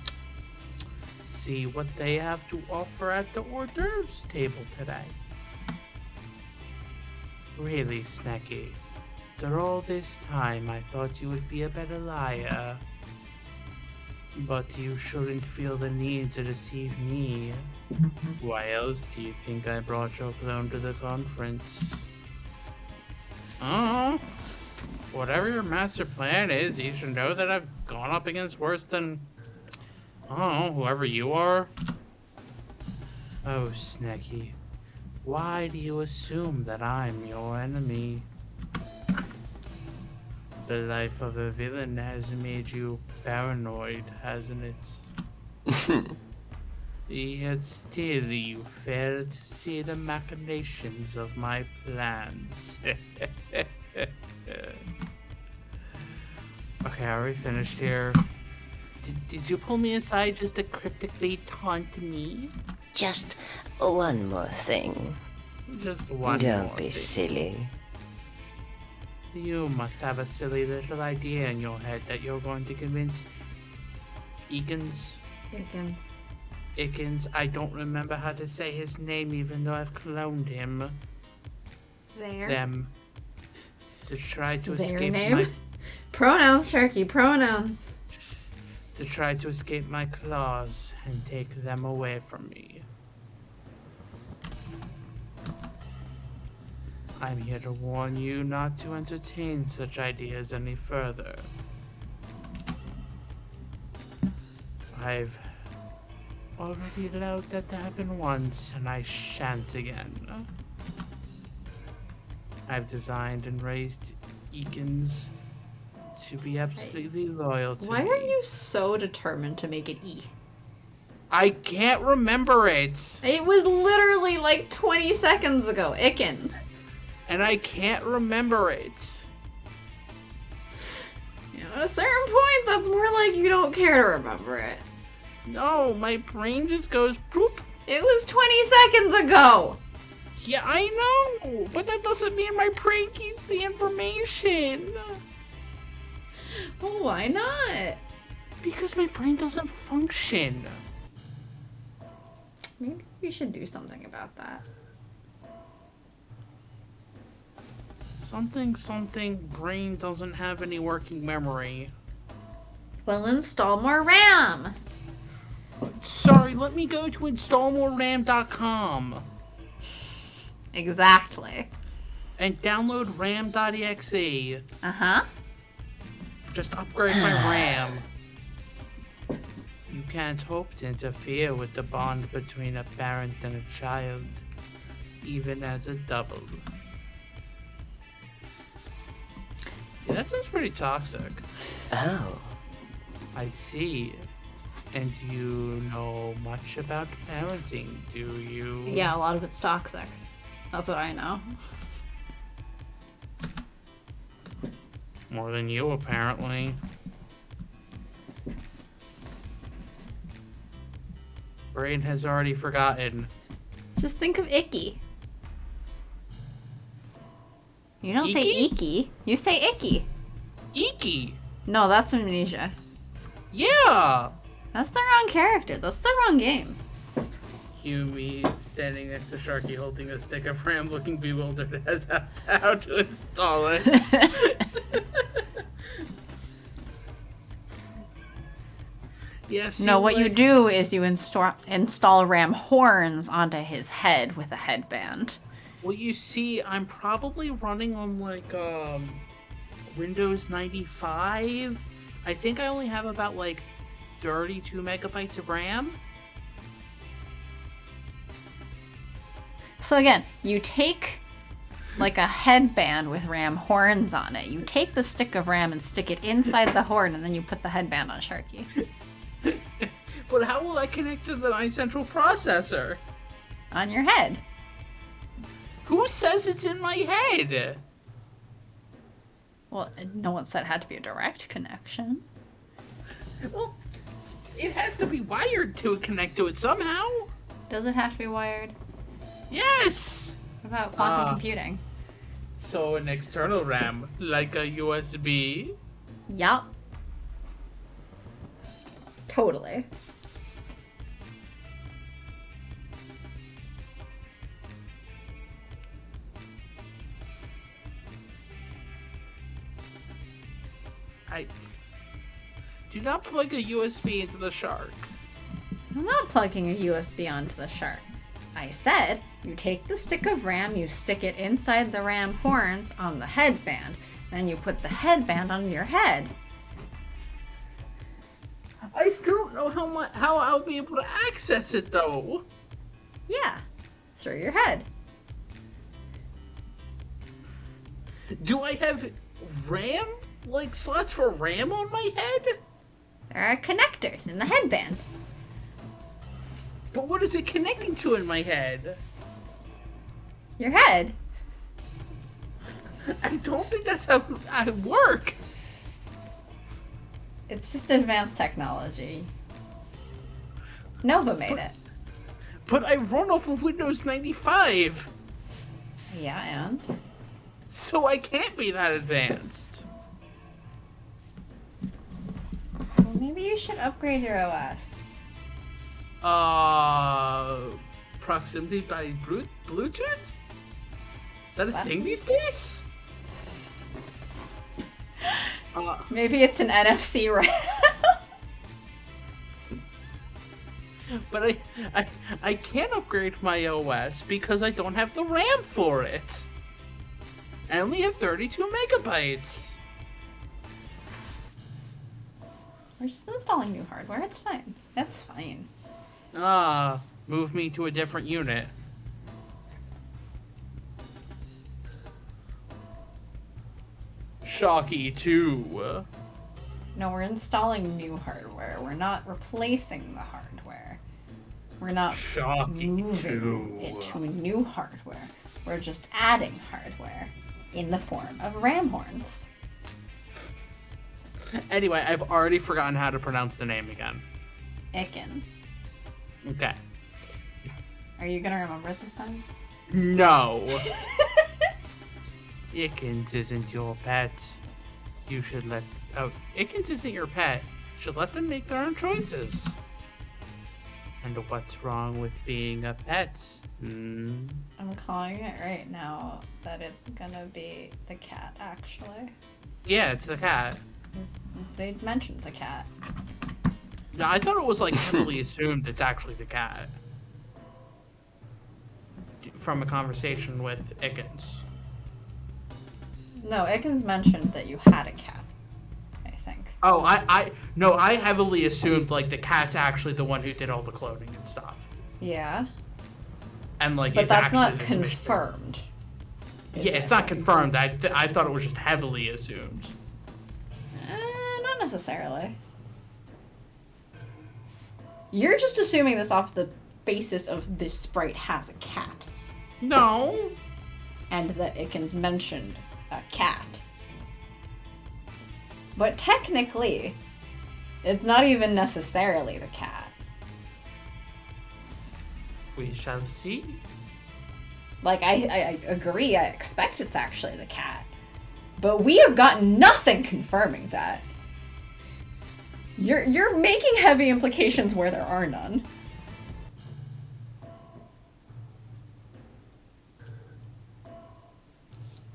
see what they have to offer at the hors d'oeuvres table today. Really, Snacky. After all this time, I thought you would be a better liar. But you shouldn't feel the need to deceive me. Why else do you think I brought your clone to the conference? Oh, whatever your master plan is, you should know that I've gone up against worse than, whoever you are. Oh, Snacky, why do you assume that I'm your enemy? The life of a villain has made you paranoid, hasn't it? Yet still you fail to see the machinations of my plans. Okay, are we finished here? Did you pull me aside just to cryptically taunt me? Just one more thing. Just one Don't more be thing. silly. You must have a silly little idea in your head that you're going to convince Eakins. I don't remember how to say his name even though I've cloned him. Them. To try to Their escape name? my... Pronouns, Sharky, pronouns. To try to escape my claws and take them away from me. I'm here to warn you not to entertain such ideas any further. I've already allowed that to happen once, and I shan't again. I've designed and raised Eakins to be absolutely loyal to Why me. are you so determined to make it E? I can't remember it! It was literally like 20 seconds ago. Ickens. And I can't remember it. You know, at a certain point, that's more like you don't care to remember it. No, my brain just goes poop. It was 20 seconds ago! Yeah, I know, but that doesn't mean my brain keeps the information. Well, why not? Because my brain doesn't function. Maybe we should do something about that. Something, brain doesn't have any working memory. Well, install more RAM! Sorry, let me go to installmoreram.com Exactly. and download ram.exe. Uh-huh. Just upgrade my RAM. You can't hope to interfere with the bond between a parent and a child, even as a double. Yeah, that sounds pretty toxic. Oh, I see. And you know much about parenting, do you? Yeah, a lot of it's toxic. That's what I know. More than you, apparently. Brain has already forgotten. Just think of Icky. You don't say Icky? Icky. You say Icky. Iki! No, that's Amnesia. Yeah! That's the wrong character. That's the wrong game. Cue me standing next to Sharky holding a stick of RAM looking bewildered as to how to install it. Yes. No, what you do is you install RAM horns onto his head with a headband. Well, you see, I'm probably running on like Windows 95. I think I only have about like 32 megabytes of RAM. So again, you take like a headband with RAM horns on it. You take the stick of RAM and stick it inside the horn, and then you put the headband on Sharky. But how will I connect to my central processor? On your head. Who says it's in my head? Well, no one said it had to be a direct connection. Well, it has to be wired to connect to it somehow. Does it have to be wired? Yes! What about quantum computing? So an external RAM, like a USB? Yup. Totally. Do not plug a USB into the Shark. I'm not plugging a USB onto the Shark. I said, you take the stick of RAM, you stick it inside the RAM horns on the headband, then you put the headband on your head. I still don't know how I'll be able to access it though. Yeah, through your head. Do I have RAM? Like slots for RAM on my head? There are connectors in the headband. But what is it connecting to in my head? Your head? I don't think that's how I work. It's just advanced technology. Nova made it. But I run off of Windows 95. Yeah, and? So I can't be that advanced. Well, maybe you should upgrade your OS. Proximity by Bluetooth? Is that a thing these days? Maybe it's an NFC RAM. But I can't upgrade my OS because I don't have the RAM for it. I only have 32 megabytes. We're just installing new hardware. It's fine. That's fine. Move me to a different unit. Sharky 2. No, we're installing new hardware. We're not replacing the hardware. We're not Sharky moving 2. it to new hardware. We're just adding hardware in the form of RAM horns. Anyway, I've already forgotten how to pronounce the name again. Ikens. Okay. Are you gonna remember it this time? No. Ikens isn't your pet. You should let... Oh, Ikens isn't your pet. You should let them make their own choices. And what's wrong with being a pet? I'm calling it right now that it's gonna be the cat, actually. Yeah, it's the cat. They mentioned the cat. No, I thought it was like heavily assumed it's actually the cat. From a conversation with Ikens. No, Ikens mentioned that you had a cat, I think. Oh, I heavily assumed like the cat's actually the one who did all the cloning and stuff. Yeah. And like, But it's that's actually not this mission. confirmed. Yeah, it's not confirmed. I thought it was just heavily assumed. Not necessarily. You're just assuming this off the basis of this sprite has a cat. No. And that Ikens mentioned a cat. But technically, it's not even necessarily the cat. We shall see. Like, I agree, I expect it's actually the cat. But we have gotten nothing confirming that. You're making heavy implications where there are none.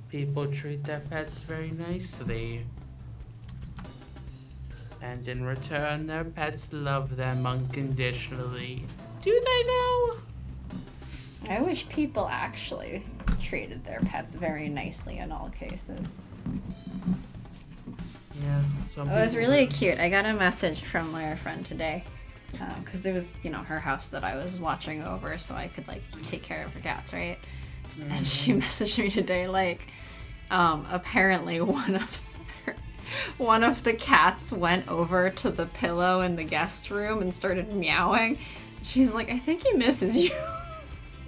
People treat their pets very nicely. And in return, their pets love them unconditionally. Do they though? I wish people actually treated their pets very nicely in all cases. Yeah. It was really cute. I got a message from my friend today. Because it was, her house that I was watching over, so I could, take care of her cats, right? Mm-hmm. And she messaged me today, apparently one of the cats went over to the pillow in the guest room and started meowing. She's like, I think he misses you.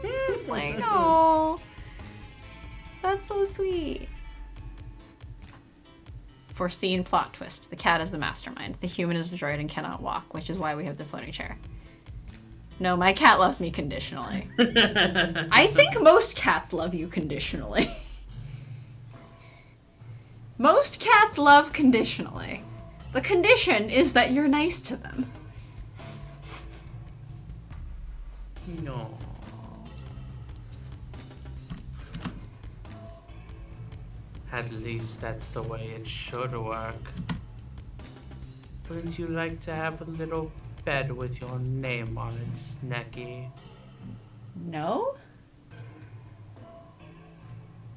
I was like, oh, that's so sweet. Foreseen plot twist. The cat is the mastermind. The human is a droid and cannot walk, which is why we have the floating chair. No, my cat loves me conditionally. I think most cats love you conditionally. Most cats love conditionally. The condition is that you're nice to them. No. At least that's the way it should work. Wouldn't you like to have a little bed with your name on it, Snacky? No?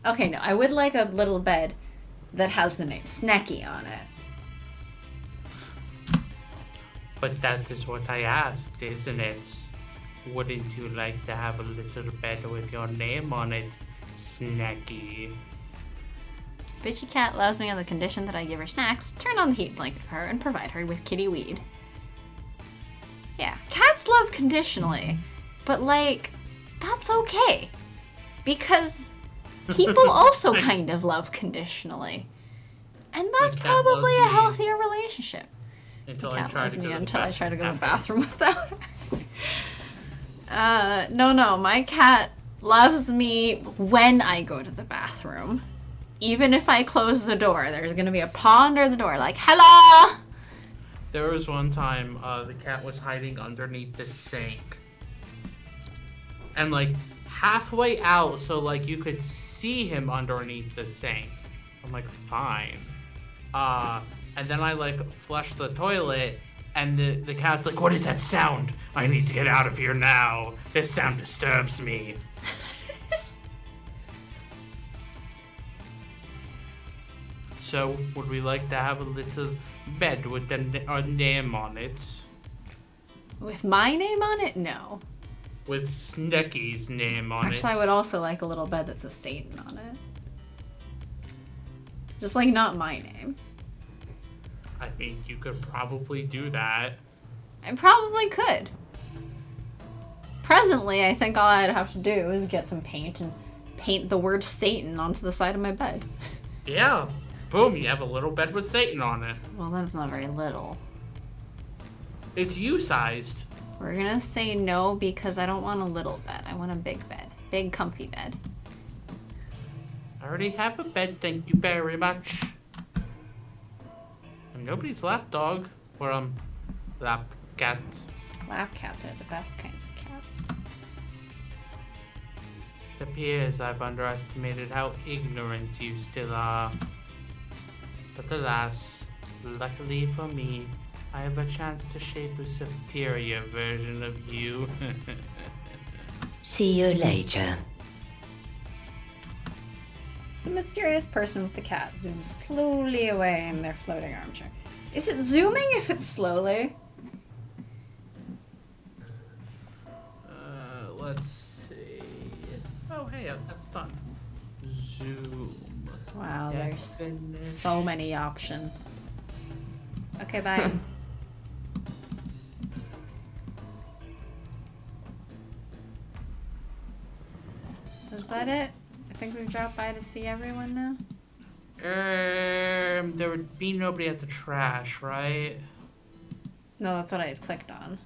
Okay, no, I would like a little bed that has the name Snacky on it. But that is what I asked, isn't it? Wouldn't you like to have a little bed with your name on it, Snacky? Bitchy cat loves me on the condition that I give her snacks, turn on the heat blanket for her, and provide her with kitty weed. Yeah, cats love conditionally, but like, that's okay. Because people also kind of love conditionally. And that's cat probably loves a me healthier relationship. Until The I cat try loves to me go to until I try to go to the bathroom. bathroom without her. No, my cat loves me when I go to the bathroom. Even if I close the door, there's gonna be a paw under the door, like, hello! There was one time the cat was hiding underneath the sink. And like halfway out, so like you could see him underneath the sink. I'm like, fine. And then I like flush the toilet and the cat's like, what is that sound? I need to get out of here now. This sound disturbs me. So, would we like to have a little bed with our name on it? With my name on it? No. With Snecky's name on it. Actually, I would also like a little bed that says Satan on it. Just like not my name. I mean, you could probably do that. I probably could. Presently, I think all I'd have to do is get some paint and paint the word Satan onto the side of my bed. Yeah. Boom, you have a little bed with Satan on it. Well, that's not very little. It's you-sized. We're gonna say no because I don't want a little bed. I want a big bed. Big, comfy bed. I already have a bed, thank you very much. I'm nobody's lapdog. Or, lap cat. Lap cats are the best kinds of cats. It appears I've underestimated how ignorant you still are. But alas, luckily for me, I have a chance to shape a superior version of you. See you later. The mysterious person with the cat zooms slowly away in their floating armchair. Is it zooming if it's slowly? Let's see. Oh, hey, that's done. Zoom. Wow, there's Definition. so many options. Okay, bye. Is that it? I think we've dropped by to see everyone now. There would be nobody at the trash, right? No, that's what I had clicked on.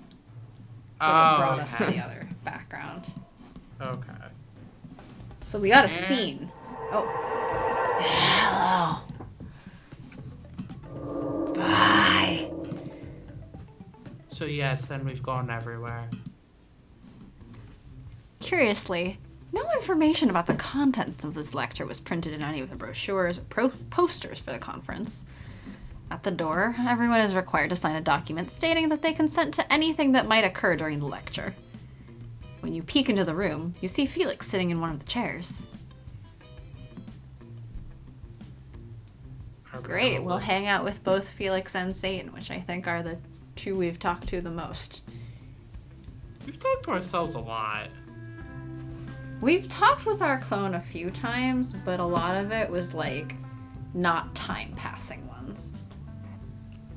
Oh, But it brought us to okay. the other background. Okay. So we got a Eh. scene. Oh, Hello. Bye. So yes, then we've gone everywhere. curiously, no information about the contents of this lecture was printed in any of the brochures or posters for the conference. At the door, everyone is required to sign a document stating that they consent to anything that might occur during the lecture. When you peek into the room, you see Felix sitting in one of the chairs. Great, we'll hang out with both Felix and Satan, which I think are the two we've talked to the most. We've talked to ourselves a lot. We've talked with our clone a few times, but a lot of it was like not time-passing ones.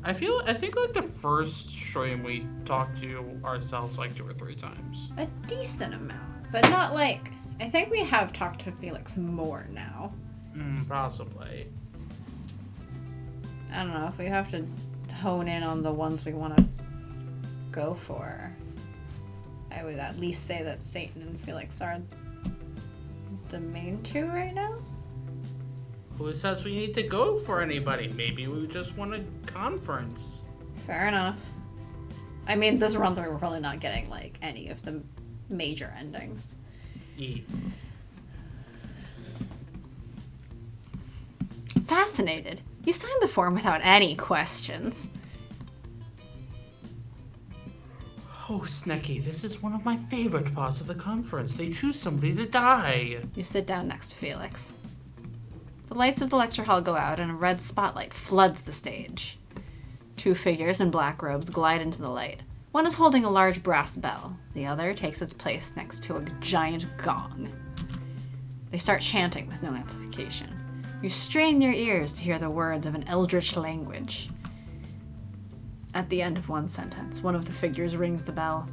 I think like the first stream we talked to ourselves like 2 or 3 times. A decent amount, but not like... I think we have talked to Felix more now. Possibly. I don't know if we have to hone in on the ones we want to go for. I would at least say that Satan and Felix are the main two right now. Who says we need to go for anybody? Maybe we just want a conference. Fair enough. I mean, this run through, we're probably not getting, like, any of the major endings. Yeah. Fascinated. You signed the form without any questions. Oh, Snecky, this is one of my favorite parts of the conference. They choose somebody to die. You sit down next to Felix. The lights of the lecture hall go out and a red spotlight floods the stage. Two figures in black robes glide into the light. One is holding a large brass bell. The other takes its place next to a giant gong. They start chanting with no amplification. You strain your ears to hear the words of an eldritch language. At the end of one sentence, one of the figures rings the bell.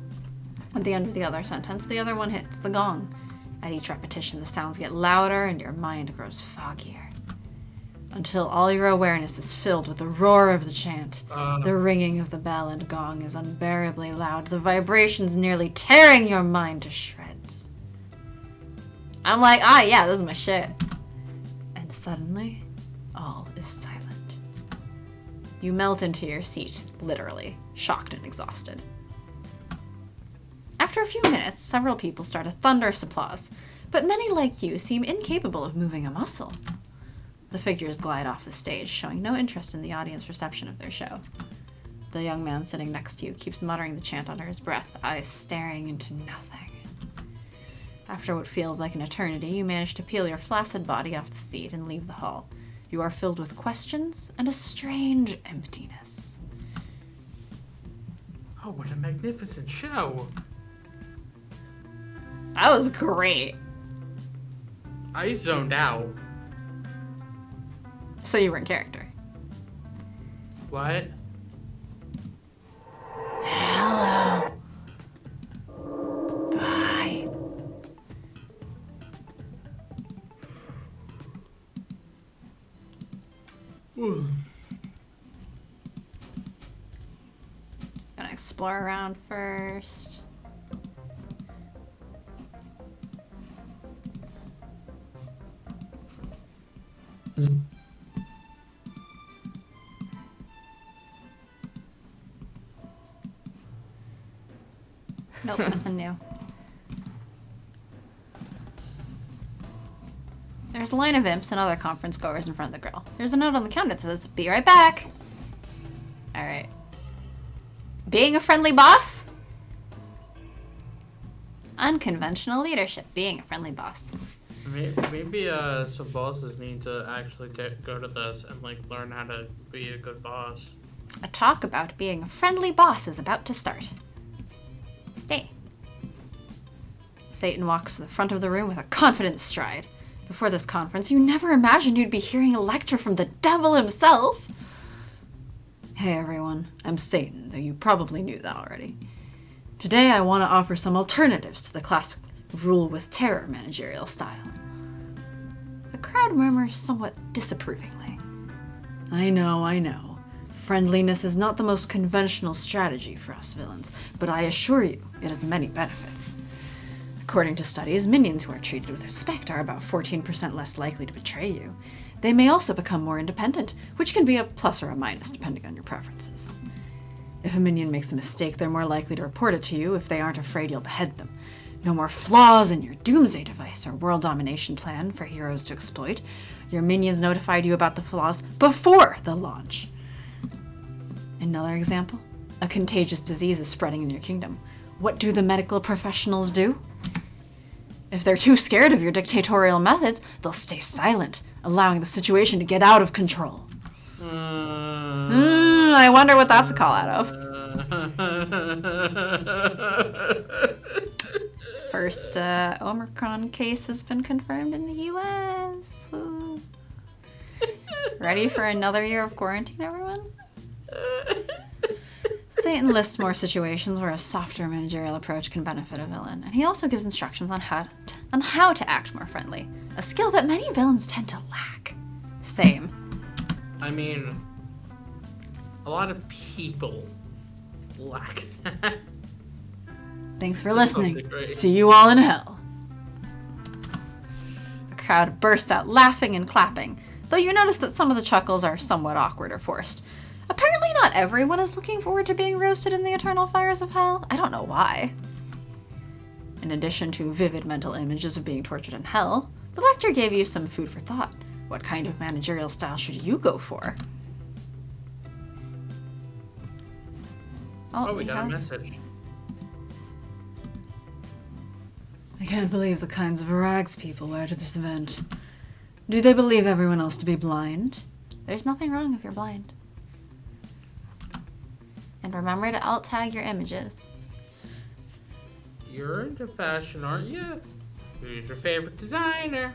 At the end of the other sentence, the other one hits the gong. At each repetition, the sounds get louder and your mind grows foggier. Until all your awareness is filled with the roar of the chant. The ringing of the bell and gong is unbearably loud, the vibrations nearly tearing your mind to shreds. I'm like, yeah, this is my shit. And suddenly, all is silent. You melt into your seat, literally, shocked and exhausted. After a few minutes, several people start a thunderous applause, but many like you seem incapable of moving a muscle. The figures glide off the stage, showing no interest in the audience reception of their show. The young man sitting next to you keeps muttering the chant under his breath, eyes staring into nothing. After what feels like an eternity, you manage to peel your flaccid body off the seat and leave the hall. You are filled with questions and a strange emptiness. Oh, what a magnificent show. That was great. I zoned out. So you were in character. What? Hello. Bye. Just gonna explore around first. Nope, nothing new. There's a line of imps and other conference goers in front of the grill. There's a note on the counter that says, "Be right back." Alright. Being a friendly boss? Unconventional leadership. Being a friendly boss. Maybe some bosses need to actually go to this and like learn how to be a good boss. A talk about being a friendly boss is about to start. Stay. Satan walks to the front of the room with a confident stride. Before this conference, you never imagined you'd be hearing a lecture from the devil himself. Hey everyone, I'm Satan, though you probably knew that already. Today I want to offer some alternatives to the classic rule with terror managerial style. The crowd murmurs somewhat disapprovingly. I know. Friendliness is not the most conventional strategy for us villains, but I assure you, it has many benefits. According to studies, minions who are treated with respect are about 14% less likely to betray you. They may also become more independent, which can be a plus or a minus depending on your preferences. If a minion makes a mistake, they're more likely to report it to you if they aren't afraid you'll behead them. No more flaws in your doomsday device or world domination plan for heroes to exploit. Your minions notified you about the flaws before the launch. Another example, a contagious disease is spreading in your kingdom. What do the medical professionals do? If they're too scared of your dictatorial methods, they'll stay silent, allowing the situation to get out of control. I wonder what that's a call out of. First Omicron case has been confirmed in the US. Woo. Ready for another year of quarantine, everyone? Satan lists more situations where a softer managerial approach can benefit a villain, and he also gives instructions on how to act more friendly, a skill that many villains tend to lack. Same. I mean, A lot of people lack that. Thanks for That's listening. something great. See you all in hell. The crowd burst out laughing and clapping, though you notice that some of the chuckles are somewhat awkward or forced. Apparently not everyone is looking forward to being roasted in the eternal fires of hell. I don't know why. In addition to vivid mental images of being tortured in hell, the lecture gave you some food for thought. What kind of managerial style should you go for? Oh, we got a message. I can't believe the kinds of rags people wear to this event. Do they believe everyone else to be blind? There's nothing wrong if you're blind. And remember to alt tag your images. You're into fashion, aren't you? Who's your favorite designer?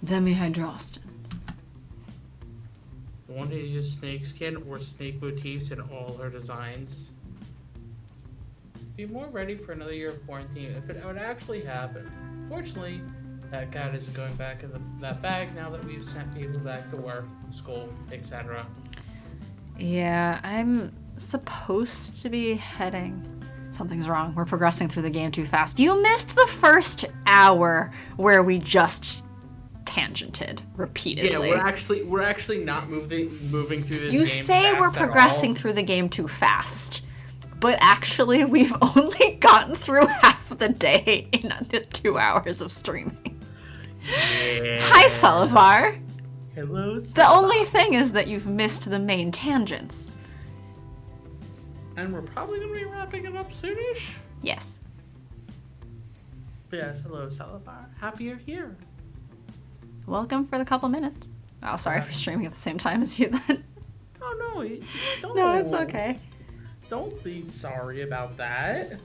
Demi Hydrostin. The one who uses snakeskin or snake motifs in all her designs. Be more ready for another year of quarantine if it would actually happen. Fortunately, that cat isn't going back in that bag now that we've sent people back to work, school, etc. Yeah, I'm supposed to be heading. Something's wrong. We're progressing through the game too fast. You missed the first hour where we just tangented repeatedly. Yeah, we're actually not moving through this game. You say we're fast at progressing all. through the game too fast, but actually we've only gotten through half the day in the 2 hours of streaming. Yeah. Hi, Sullivar. Hello. The only thing is that you've missed the main tangents. And we're probably gonna be wrapping it up soonish. Yes. But yes, hello, Salazar. Happy you're here. Welcome for the couple minutes. Oh, sorry for streaming at the same time as you then. Oh no, don't. No, it's okay. Don't be sorry about that.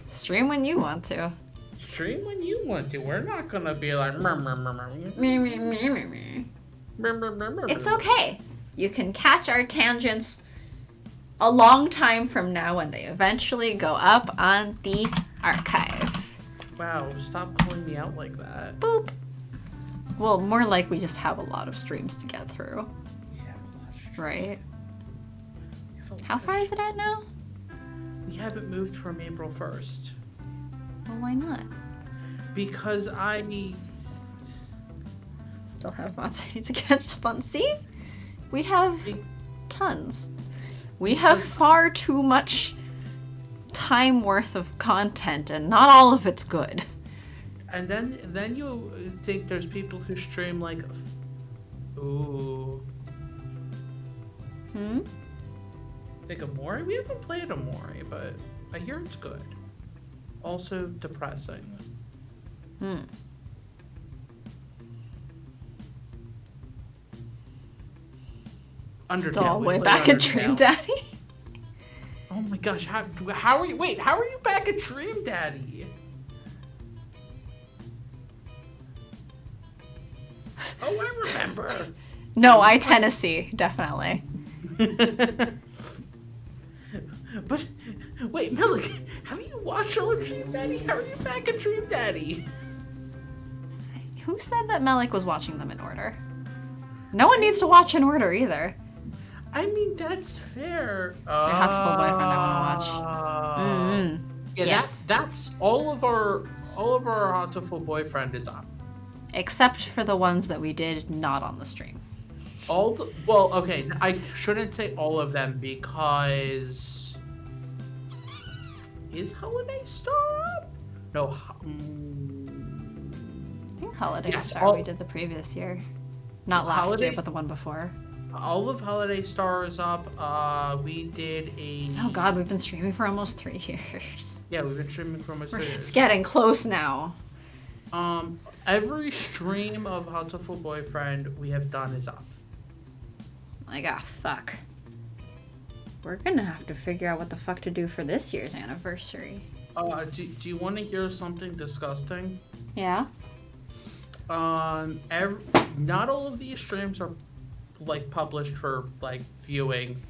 Stream when you want to. Stream when you want to. We're not gonna be like. Me, me, me, me, me. It's okay. You can catch our tangents a long time from now when they eventually go up on the archive. Wow, stop calling me out like that. Boop. Well, more like we just have a lot of streams to get through, We have a lot of streams. right? We have a lot How of far is it at now? We haven't moved from April 1st. Well, why not? Because I Still have lots I need to catch up on. See? We have tons. We have far too much time worth of content, and not all of it's good. And then you'll think there's people who stream like, ooh. Think Amori? We haven't played Amori, but I hear it's good. Also depressing. Undertale. Still We way played back at Undertale. Dream Daddy. Oh my gosh, how are you? Wait, how are you back at Dream Daddy? Oh, I remember. No, I Tennessee, definitely. But wait, Melik, have you watched all of Dream Daddy? How are you back at Dream Daddy? Who said that Melik was watching them in order? No one needs to watch in order either. I mean, that's fair. It's your Hatful boyfriend I want to watch. Yeah, Yes. that's all of our Hatful boyfriend is on. Except for the ones that we did not on the stream. Well, okay, I shouldn't say all of them because is Holiday Star up? No. I think Holiday Yes, Star we did the previous year. Not last Holiday- year, but the one before. All of Holiday Star is up. We did a. Oh god, we've been streaming for almost 3 years. Yeah, we've been streaming for almost 3 It's years. getting close now. Every stream of Hatful Boyfriend we have done is up. Like, ah, fuck. We're gonna have to figure out what the fuck to do for this year's anniversary. Do you want to hear something disgusting? Yeah? Not all of these streams are like published for like viewing.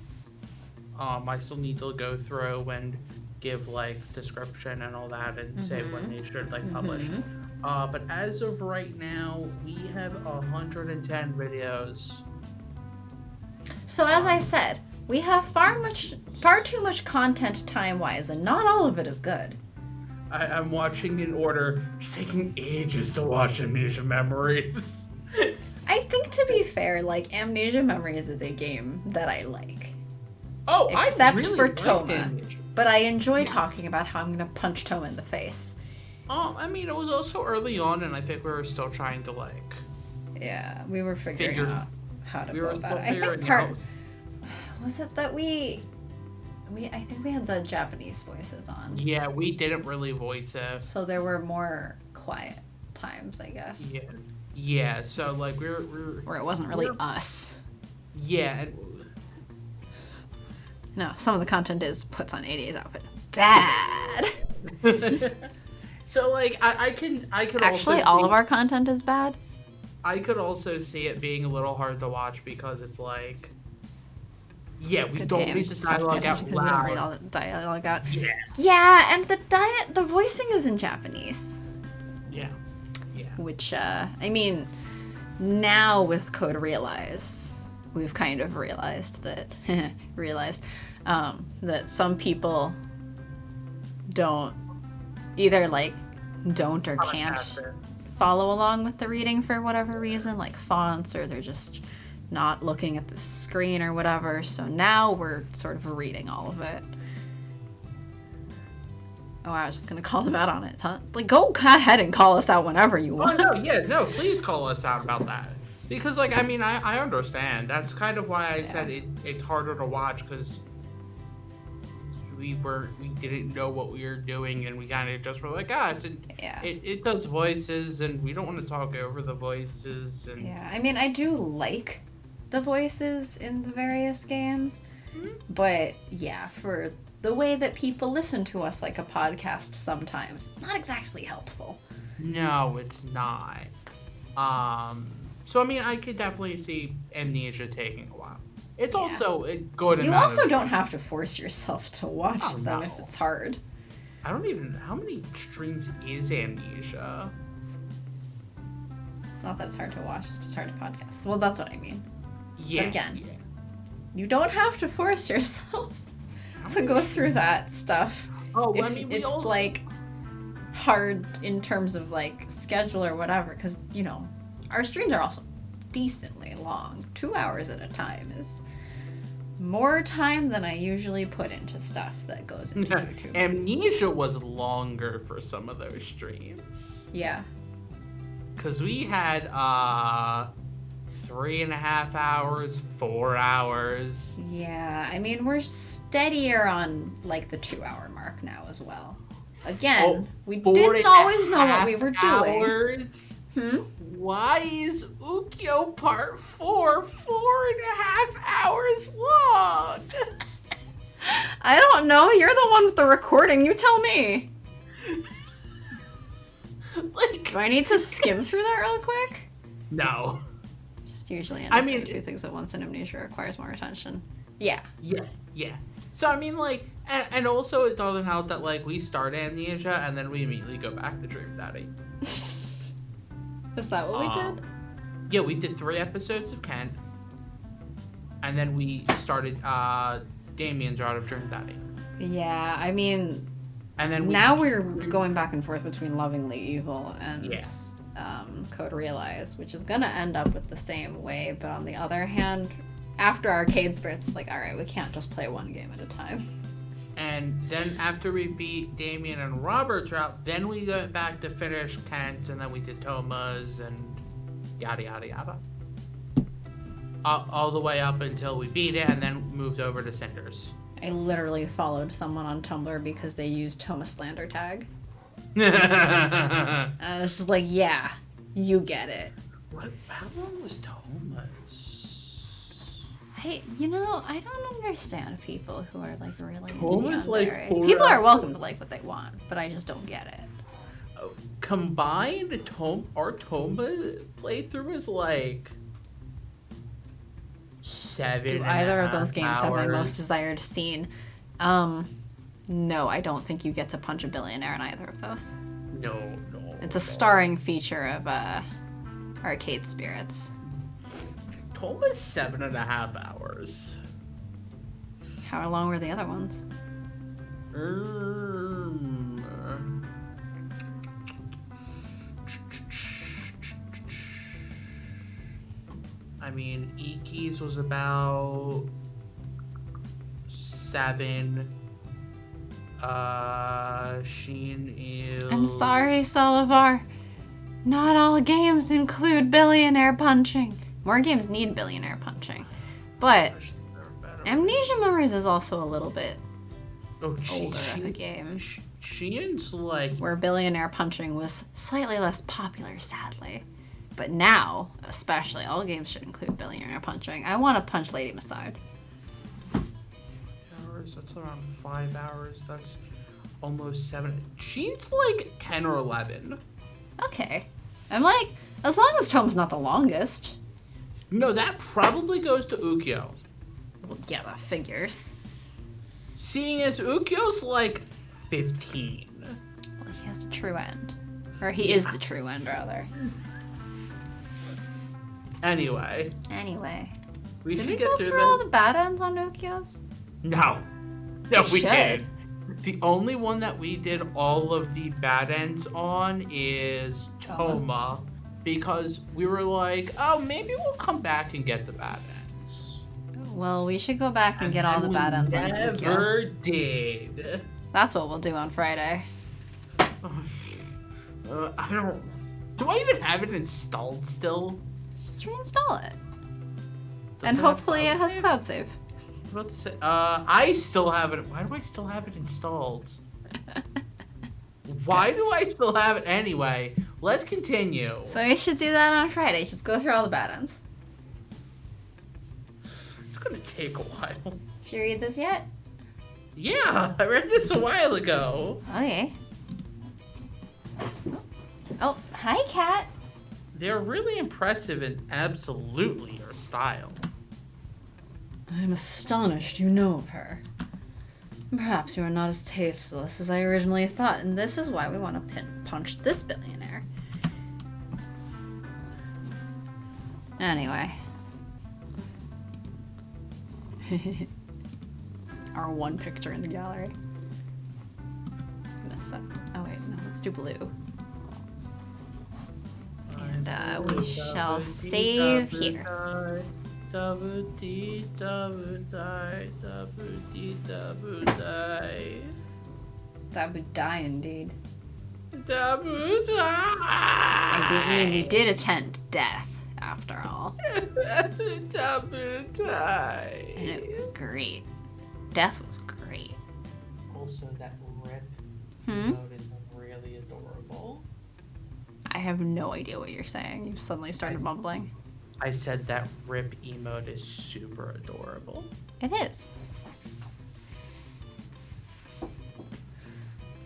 I still need to go through and give like description and all that and say when they should like publish. But as of right now, we have 110 videos So as I said, we have far too much content time-wise, and not all of it is good. I'm watching in order. It's taking ages to watch Amnesia Memories. I think, to be fair, like, Amnesia Memories is a game that I like. Oh, Except I really for liked Toma. Amnesia. But I enjoy talking about how I'm gonna punch Toma in the face. I mean, it was also early on, and I think we were still trying to, like... Yeah, we were figuring out how to go about it. I think was it that I think we had the Japanese voices on. Yeah, we didn't really voice it. So there were more quiet times, I guess. Yeah. Yeah, so, like, we're Where it wasn't really us. Yeah. No, some of the content is puts on ADA's outfit. Bad! So, like, I can Actually, also all of our content is bad. I could also see it being a little hard to watch because it's like... Yeah, we don't read the dialogue out loud. We don't read all the dialogue out. Yes. Yeah, and the voicing is in Japanese. Yeah. Yeah. Which, I mean, now with Code Realize, we've kind of realized that that some people don't or can't follow along with the reading for whatever reason, like fonts, or they're just not looking at the screen or whatever. So now we're sort of reading all of it. Oh, I was just gonna call them out on it, huh? Like, go ahead and call us out whenever you want. Please call us out about that. Because, like, I mean, I understand. That's kind of why I said it's harder to watch, because we didn't know what we were doing, and we kind of just were like, it does voices, and we don't want to talk over the voices. And yeah, I mean, I do like the voices in the various games, but yeah, for the way that people listen to us like a podcast sometimes, it's not exactly helpful. No, it's not. So I mean, I could definitely see Amnesia taking a while. It's also a good. You also don't have to force yourself to watch them if it's hard. I don't even know how many streams is Amnesia. It's not that it's hard to watch; it's just hard to podcast. Well, that's what I mean. Yeah. But again, you don't have to force yourself to go through that stuff. Oh, if I mean, it's like hard in terms of like schedule or whatever, because you know our streams are also decently long. 2 hours at a time is more time than I usually put into stuff that goes into YouTube. Amnesia was longer for some of those streams. Yeah. Because we had 3.5 hours, 4 hours. Yeah, I mean, we're steadier on like the 2 hour mark now as well. Again, we didn't always know what we were doing. Why is Ukyo Part 4 4.5 hours long? I don't know. You're the one with the recording. You tell me. Like, do I need to skim through that real quick? No. Just usually end up doing two things at once, and Amnesia requires more attention. Yeah. Yeah. So, I mean, like, and also it doesn't help that, like, we start Amnesia and then we immediately go back to Dream Daddy. Is that what we did? Yeah, we did 3 episodes of Kent. And then we started Damien's Route of Dream Daddy. Yeah, I mean... And then we're going back and forth between Lovingly Evil and Code Realize, which is going to end up with the same way. But on the other hand, after Arcade Spirits, like, alright, we can't just play one game at a time. And then after we beat Damien and Robert's route, then we went back to finish Kent's, and then we did Toma's and yada yada yada. All the way up until we beat it, and then moved over to Cinders. I literally followed someone on Tumblr because they used Toma slander tag. I was just like, yeah, you get it. How long was Toma's? I don't understand people who are like really Toma's like people are welcome to like what they want, but I just don't get it. Combined, our Toma playthrough is like 7. Do either of those games hours. have my most desired scene? No, I don't think you get to punch a billionaire in either of those. No. It's a starring feature of Arcade Spirits. almost 7.5 hours. How long were the other ones? I mean, Iki's was about 7. Sheen is... I'm sorry, Solivar. Not all games include billionaire punching. More games need billionaire punching. But Amnesia Memories is also a little bit older of a game. Sheen's like... Where billionaire punching was slightly less popular, sadly. But now, especially, all games should include billionaire punching. I want to punch Lady Masard. That's around 5 hours. That's almost 7. Sheen's like 10 or 11. Okay. I'm like, as long as Tome's not the longest. No, that probably goes to Ukyo. Well, yeah, that figures. Seeing as Ukyo's like 15. Well, he has the true end. Or he is the true end, rather. Anyway. Did we go through all the bad ends on Ukyo's? No. No, we should. did. The only one that we did all of the bad ends on is Toma. Because we were like, oh, maybe we'll come back and get the bad ends. Well, we should go back and get all the bad ends on Ukyo. Never did. That's what we'll do on Friday. I don't... Do I even have it installed still? Just reinstall it. Does And it have hopefully it cloud has save? cloud save. I was about to say, I still have it. Why do I still have it installed? Why do I still have it anyway? Let's continue. So we should do that on Friday. Just go through all the bad ends. It's gonna take a while. Did you read this yet? Yeah, I read this a while ago. Okay. Oh, hi, Cat. They're really impressive and absolutely your style. I'm astonished you know of her. Perhaps you are not as tasteless as I originally thought, and this is why we want to punch this billionaire. Anyway. Our one picture in the gallery. Oh wait, no, let's do blue. And we shall save here. Dabu-dee, dabu-die, dabu-dee, dabu-die. Dabu-die indeed. Dabu-die! I did mean you did attend death, after all. Dabu-die. And it was great. Death was great. Also, that rip Hmm? is really adorable. I have no idea what you're saying. You suddenly started mumbling. I said that rip emote is super adorable. It is.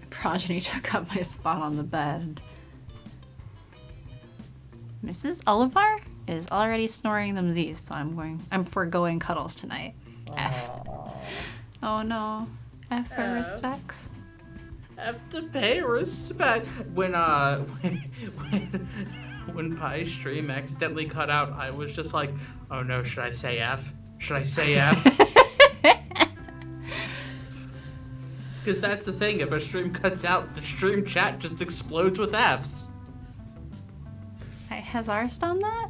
Progeny took up my spot on the bed. Mrs. Oliver is already snoring them Z's, so I'm foregoing cuddles tonight. F. Oh no. F for respects. Have to pay respect. When Pie's stream accidentally cut out, I was just like, oh no, should I say F? Should I say F? Because that's the thing, if a stream cuts out, the stream chat just explodes with Fs. Has ours done that?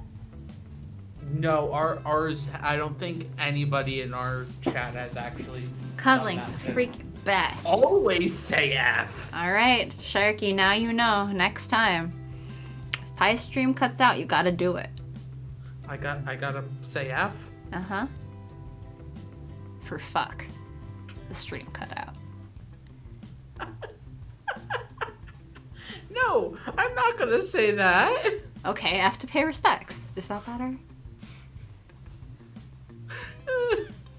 No, ours, I don't think anybody in our chat has actually Cuddling's done the that. freaking best. Always say F. Alright, Sharky, now you know. Next time. If Pie's stream cuts out, you gotta do it. I gotta say F? Uh-huh. For fuck. The stream cut out. No, I'm not gonna say that. Okay, I have to pay respects. Is that better?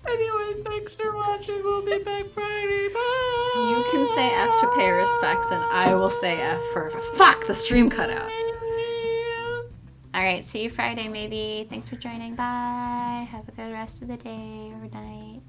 Anyway, thanks for watching. We'll be back Friday. Bye. You can say F to pay respects, and I will say F for fuck, the stream cut out. Alright, see you Friday maybe. Thanks for joining. Bye. Have a good rest of the day or night.